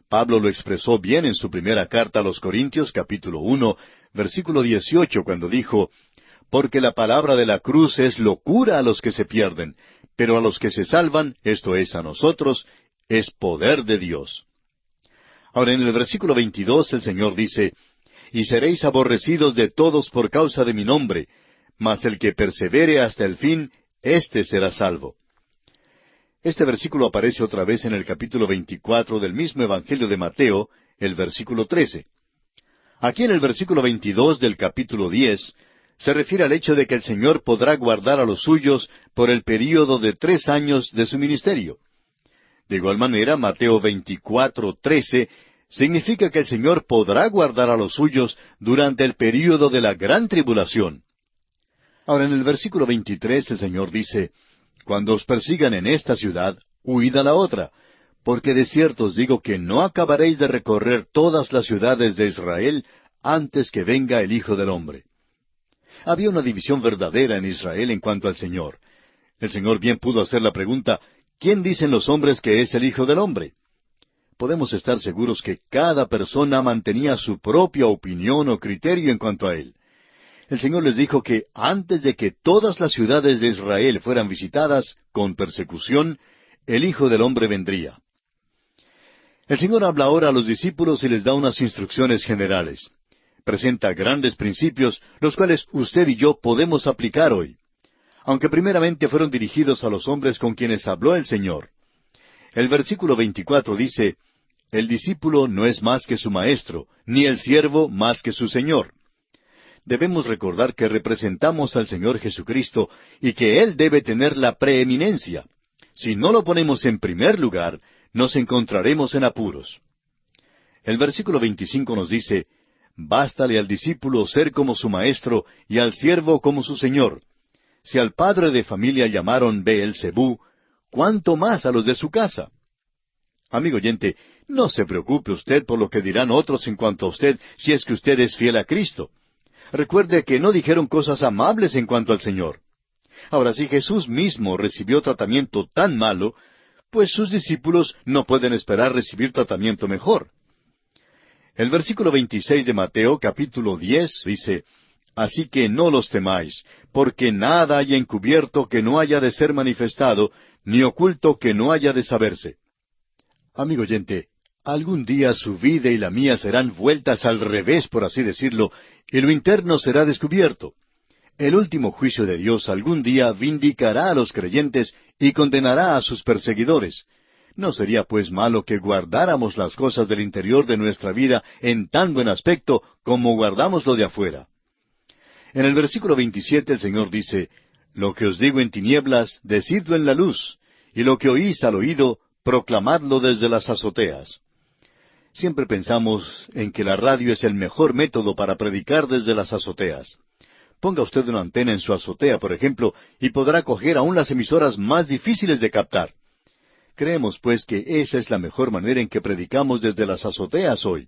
A: Pablo lo expresó bien en su primera carta a los Corintios, capítulo 1, versículo 18, cuando dijo, porque la palabra de la cruz es locura a los que se pierden, pero a los que se salvan, esto es, a nosotros, es poder de Dios. Ahora en el versículo 22 el Señor dice, y seréis aborrecidos de todos por causa de mi nombre, mas el que persevere hasta el fin, éste será salvo. Este versículo aparece otra vez en el capítulo 24 del mismo Evangelio de Mateo, el versículo 13. Aquí en el versículo 22 del capítulo 10, se refiere al hecho de que el Señor podrá guardar a los suyos por el período de 3 años de su ministerio. De igual manera, Mateo 24:13 significa que el Señor podrá guardar a los suyos durante el período de la gran tribulación. Ahora, en el versículo 23 el Señor dice, cuando os persigan en esta ciudad, huid a la otra, porque de cierto os digo que no acabaréis de recorrer todas las ciudades de Israel antes que venga el Hijo del Hombre. Había una división verdadera en Israel en cuanto al Señor. El Señor bien pudo hacer la pregunta, ¿quién dicen los hombres que es el Hijo del Hombre? Podemos estar seguros que cada persona mantenía su propia opinión o criterio en cuanto a Él. El Señor les dijo que antes de que todas las ciudades de Israel fueran visitadas con persecución, el Hijo del Hombre vendría. El Señor habla ahora a los discípulos y les da unas instrucciones generales. Presenta grandes principios, los cuales usted y yo podemos aplicar hoy, aunque primeramente fueron dirigidos a los hombres con quienes habló el Señor. El versículo 24 dice, el discípulo no es más que su maestro, ni el siervo más que su señor. Debemos recordar que representamos al Señor Jesucristo y que Él debe tener la preeminencia. Si no lo ponemos en primer lugar, nos encontraremos en apuros. El versículo 25 nos dice, bástale al discípulo ser como su maestro y al siervo como su señor. Si al padre de familia llamaron Beelzebú, ¿cuánto más a los de su casa? Amigo oyente, no se preocupe usted por lo que dirán otros en cuanto a usted, si es que usted es fiel a Cristo. Recuerde que no dijeron cosas amables en cuanto al Señor. Ahora, si Jesús mismo recibió tratamiento tan malo, pues sus discípulos no pueden esperar recibir tratamiento mejor. El versículo 26 de Mateo, capítulo 10, dice, así que no los temáis, porque nada hay encubierto que no haya de ser manifestado, ni oculto que no haya de saberse. Amigo oyente, Algún día su vida y la mía serán vueltas al revés, por así decirlo, y lo interno será descubierto. El último juicio de Dios algún día vindicará a los creyentes y condenará a sus perseguidores. ¿No sería pues malo que guardáramos las cosas del interior de nuestra vida en tan buen aspecto como guardamos lo de afuera? En el versículo 27 el Señor dice, «Lo que os digo en tinieblas, decidlo en la luz, y lo que oís al oído, proclamadlo desde las azoteas». Siempre pensamos en que la radio es el mejor método para predicar desde las azoteas. Ponga usted una antena en su azotea, por ejemplo, y podrá coger aún las emisoras más difíciles de captar. Creemos, pues, que esa es la mejor manera en que predicamos desde las azoteas hoy.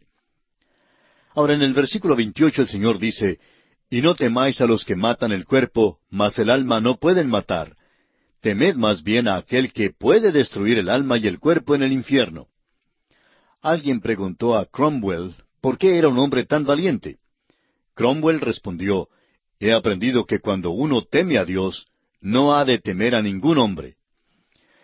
A: Ahora, en el versículo 28 el Señor dice, «Y no temáis a los que matan el cuerpo, mas el alma no pueden matar. Temed más bien a aquel que puede destruir el alma y el cuerpo en el infierno». Alguien preguntó a Cromwell por qué era un hombre tan valiente. Cromwell respondió, «He aprendido que cuando uno teme a Dios, no ha de temer a ningún hombre».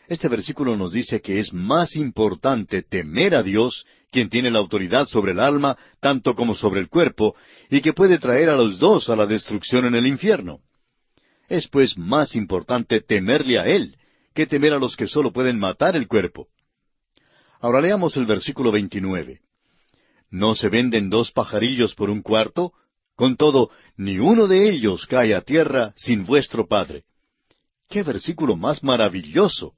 A: Este versículo nos dice que es más importante temer a Dios, quien tiene la autoridad sobre el alma, tanto como sobre el cuerpo, y que puede traer a los dos a la destrucción en el infierno. Es pues más importante temerle a Él, que temer a los que solo pueden matar el cuerpo. Ahora leamos el versículo 29. ¿No se venden 2 pajarillos por 1 cuarto? Con todo, ni uno de ellos cae a tierra sin vuestro Padre. ¡Qué versículo más maravilloso!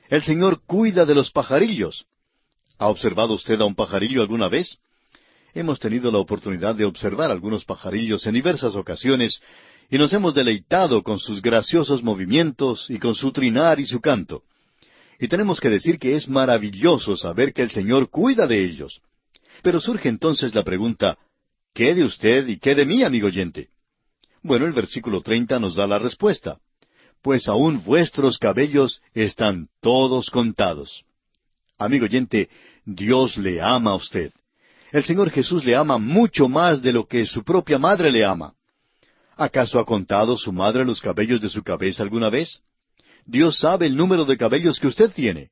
A: El Señor cuida de los pajarillos. ¿Ha observado usted a un pajarillo alguna vez? Hemos tenido la oportunidad de observar algunos pajarillos en diversas ocasiones, y nos hemos deleitado con sus graciosos movimientos y con su trinar y su canto. Y tenemos que decir que es maravilloso saber que el Señor cuida de ellos. Pero surge entonces la pregunta, ¿qué de usted y qué de mí, amigo oyente? Bueno, el versículo 30 nos da la respuesta. Pues aún vuestros cabellos están todos contados. Amigo oyente, Dios le ama a usted. El Señor Jesús le ama mucho más de lo que su propia madre le ama. ¿Acaso ha contado su madre los cabellos de su cabeza alguna vez? Dios sabe el número de cabellos que usted tiene.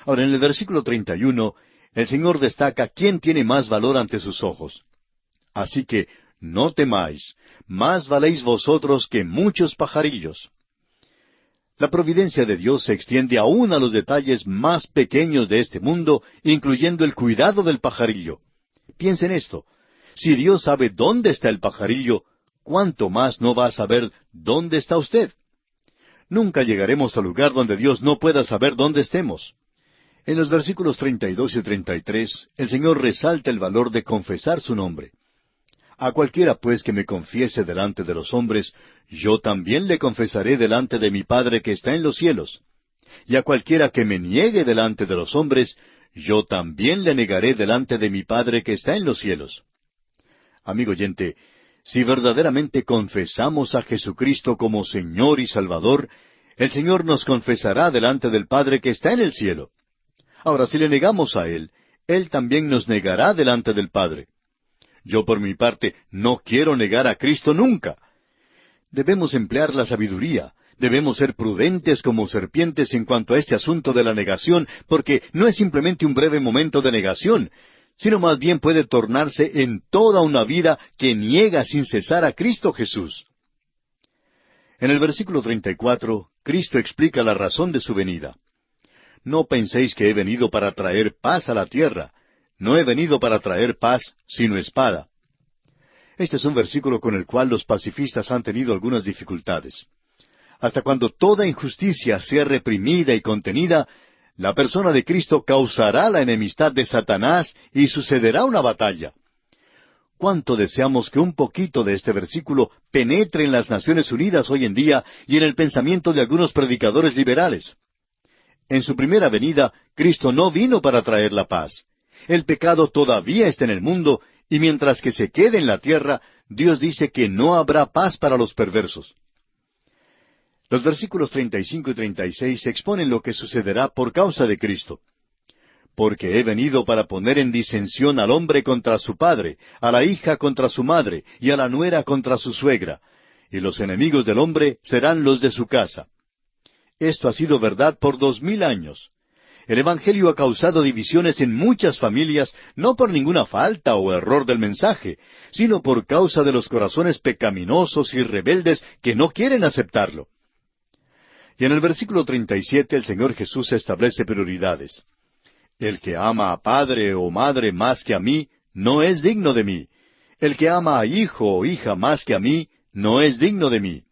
A: Ahora, en el versículo 31, el Señor destaca quién tiene más valor ante sus ojos. Así que, no temáis, más valéis vosotros que muchos pajarillos. La providencia de Dios se extiende aún a los detalles más pequeños de este mundo, incluyendo el cuidado del pajarillo. Piensen esto, si Dios sabe dónde está el pajarillo, ¿cuánto más no va a saber dónde está usted? Nunca llegaremos al lugar donde Dios no pueda saber dónde estemos. En los versículos 32 y 33, el Señor resalta el valor de confesar su nombre. A cualquiera pues que me confiese delante de los hombres, yo también le confesaré delante de mi Padre que está en los cielos. Y a cualquiera que me niegue delante de los hombres, yo también le negaré delante de mi Padre que está en los cielos. Amigo oyente, si verdaderamente confesamos a Jesucristo como Señor y Salvador, el Señor nos confesará delante del Padre que está en el cielo. Ahora, si le negamos a Él, Él también nos negará delante del Padre. Yo por mi parte no quiero negar a Cristo nunca. Debemos emplear la sabiduría, debemos ser prudentes como serpientes en cuanto a este asunto de la negación, porque no es simplemente un breve momento de negación, sino más bien puede tornarse en toda una vida que niega sin cesar a Cristo Jesús. En el versículo 34, Cristo explica la razón de su venida. No penséis que he venido para traer paz a la tierra. No he venido para traer paz, sino espada. Este es un versículo con el cual los pacifistas han tenido algunas dificultades. Hasta cuando toda injusticia sea reprimida y contenida, la persona de Cristo causará la enemistad de Satanás y sucederá una batalla. ¿Cuánto deseamos que un poquito de este versículo penetre en las Naciones Unidas hoy en día y en el pensamiento de algunos predicadores liberales? En su primera venida, Cristo no vino para traer la paz. El pecado todavía está en el mundo, y mientras que se quede en la tierra, Dios dice que no habrá paz para los perversos. Los versículos 35 y 36 exponen lo que sucederá por causa de Cristo. Porque he venido para poner en disensión al hombre contra su padre, a la hija contra su madre, y a la nuera contra su suegra, y los enemigos del hombre serán los de su casa. Esto ha sido verdad por 2000 años. El Evangelio ha causado divisiones en muchas familias, no por ninguna falta o error del mensaje, sino por causa de los corazones pecaminosos y rebeldes que no quieren aceptarlo. Y en el versículo 37 el Señor Jesús establece prioridades. El que ama a padre o madre más que a mí, no es digno de mí. El que ama a hijo o hija más que a mí, no es digno de mí.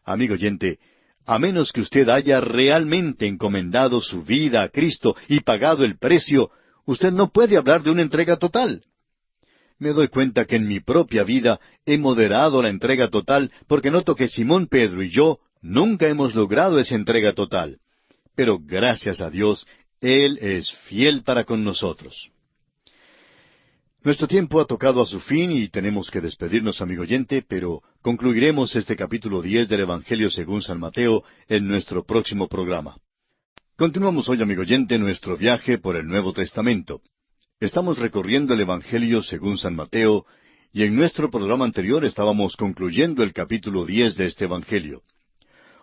A: Amigo oyente, a menos que usted haya realmente encomendado su vida a Cristo y pagado el precio, usted no puede hablar de una entrega total. Me doy cuenta que en mi propia vida he moderado la entrega total porque noto que Simón Pedro y yo nunca hemos logrado esa entrega total. Pero gracias a Dios, Él es fiel para con nosotros. Nuestro tiempo ha tocado a su fin y tenemos que despedirnos, amigo oyente, pero concluiremos este capítulo 10 del Evangelio según San Mateo en nuestro próximo programa. Continuamos hoy, amigo oyente, nuestro viaje por el Nuevo Testamento. Estamos recorriendo el Evangelio según San Mateo y en nuestro programa anterior estábamos concluyendo el capítulo 10 de este Evangelio.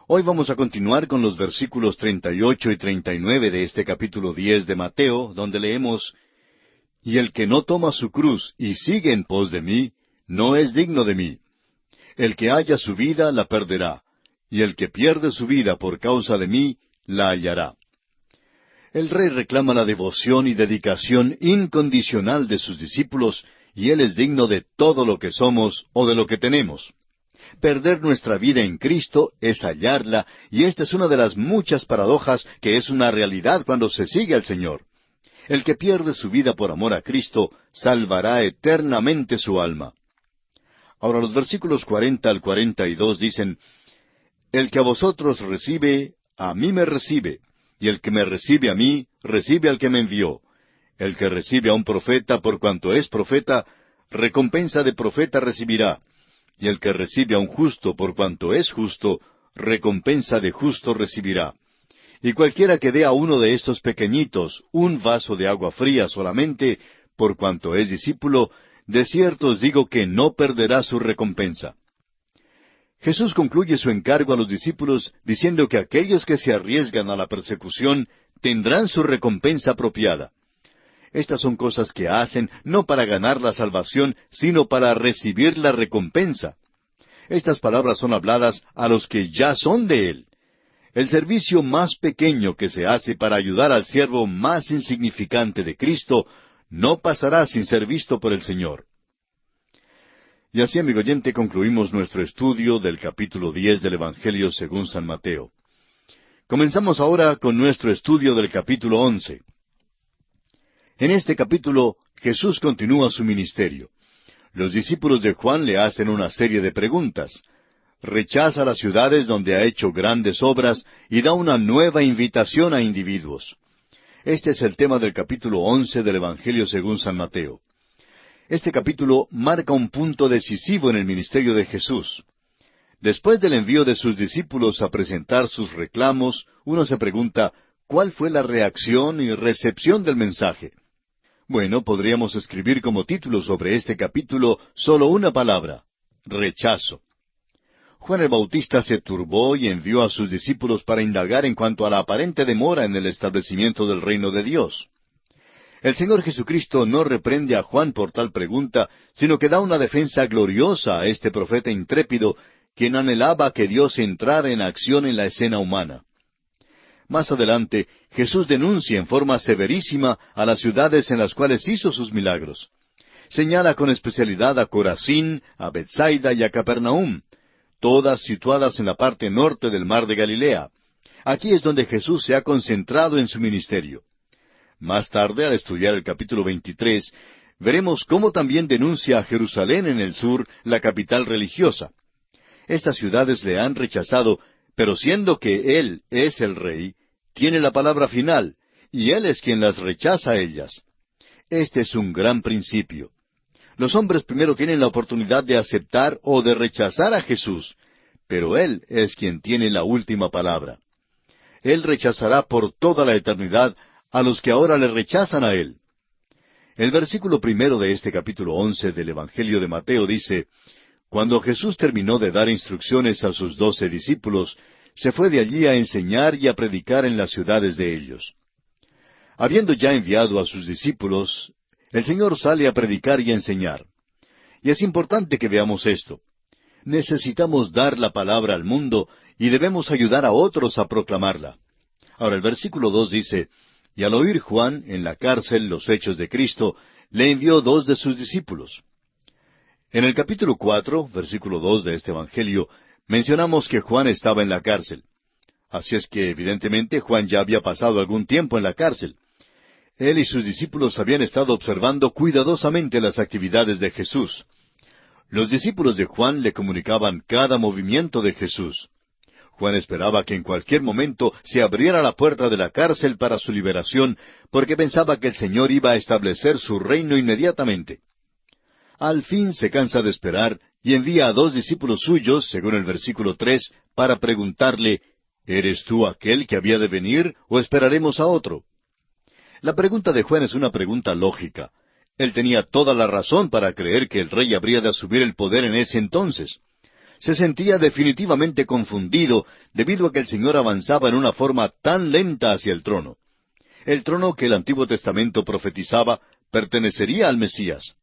A: Hoy vamos a continuar con los versículos 38 y 39 de este capítulo 10 de Mateo, donde leemos: Y el que no toma su cruz y sigue en pos de mí, no es digno de mí. El que halla su vida la perderá, y el que pierde su vida por causa de mí, la hallará. El Rey reclama la devoción y dedicación incondicional de sus discípulos, y Él es digno de todo lo que somos o de lo que tenemos. Perder nuestra vida en Cristo es hallarla, y esta es una de las muchas paradojas que es una realidad cuando se sigue al Señor. El que pierde su vida por amor a Cristo, salvará eternamente su alma. Ahora los versículos 40 al 42 dicen: El que a vosotros recibe, a mí me recibe, y el que me recibe a mí, recibe al que me envió. El que recibe a un profeta por cuanto es profeta, recompensa de profeta recibirá. Y el que recibe a un justo por cuanto es justo, recompensa de justo recibirá. Y cualquiera que dé a uno de estos pequeñitos un vaso de agua fría solamente, por cuanto es discípulo, de cierto os digo que no perderá su recompensa. Jesús concluye su encargo a los discípulos diciendo que aquellos que se arriesgan a la persecución tendrán su recompensa apropiada. Estas son cosas que hacen no para ganar la salvación, sino para recibir la recompensa. Estas palabras son habladas a los que ya son de Él. El servicio más pequeño que se hace para ayudar al siervo más insignificante de Cristo no pasará sin ser visto por el Señor. Y así, amigo oyente, concluimos nuestro estudio del capítulo 10 del Evangelio según San Mateo. Comenzamos ahora con nuestro estudio del capítulo 11. En este capítulo, Jesús continúa su ministerio. Los discípulos de Juan le hacen una serie de preguntas. Rechaza las ciudades donde ha hecho grandes obras y da una nueva invitación a individuos. Este es el tema del capítulo 11 del Evangelio según San Mateo. Este capítulo marca un punto decisivo en el ministerio de Jesús. Después del envío de sus discípulos a presentar sus reclamos, uno se pregunta, ¿cuál fue la reacción y recepción del mensaje? Bueno, podríamos escribir como título sobre este capítulo solo una palabra: rechazo. Juan el Bautista se turbó y envió a sus discípulos para indagar en cuanto a la aparente demora en el establecimiento del reino de Dios. El Señor Jesucristo no reprende a Juan por tal pregunta, sino que da una defensa gloriosa a este profeta intrépido, quien anhelaba que Dios entrara en acción en la escena humana. Más adelante, Jesús denuncia en forma severísima a las ciudades en las cuales hizo sus milagros. Señala con especialidad a Corazín, a Betsaida y a Capernaum, todas situadas en la parte norte del mar de Galilea. Aquí es donde Jesús se ha concentrado en su ministerio. Más tarde, al estudiar el capítulo 23, veremos cómo también denuncia a Jerusalén en el sur, la capital religiosa. Estas ciudades le han rechazado, pero siendo que Él es el Rey, tiene la palabra final, y Él es quien las rechaza a ellas. Este es un gran principio. Los hombres primero tienen la oportunidad de aceptar o de rechazar a Jesús, pero Él es quien tiene la última palabra. Él rechazará por toda la eternidad a los que ahora le rechazan a Él. El versículo 1 de este capítulo 11 del Evangelio de Mateo dice: Cuando Jesús terminó de dar instrucciones a sus 12 discípulos, se fue de allí a enseñar y a predicar en las ciudades de ellos. Habiendo ya enviado a sus discípulos, el Señor sale a predicar y enseñar. Y es importante que veamos esto. Necesitamos dar la palabra al mundo y debemos ayudar a otros a proclamarla. Ahora el versículo 2 dice, y al oír Juan en la cárcel los hechos de Cristo, le envió 2 de sus discípulos. En el capítulo 4, versículo 2 de este Evangelio, mencionamos que Juan estaba en la cárcel. Así es que evidentemente Juan ya había pasado algún tiempo en la cárcel. Él y sus discípulos habían estado observando cuidadosamente las actividades de Jesús. Los discípulos de Juan le comunicaban cada movimiento de Jesús. Juan esperaba que en cualquier momento se abriera la puerta de la cárcel para su liberación, porque pensaba que el Señor iba a establecer su reino inmediatamente. Al fin se cansa de esperar y envía a 2 discípulos suyos, según el versículo 3, para preguntarle, ¿eres tú aquel que había de venir o esperaremos a otro? La pregunta de Juan es una pregunta lógica. Él tenía toda la razón para creer que el rey habría de asumir el poder en ese entonces. Se sentía definitivamente confundido debido a que el Señor avanzaba en una forma tan lenta hacia el trono. El trono que el Antiguo Testamento profetizaba pertenecería al Mesías.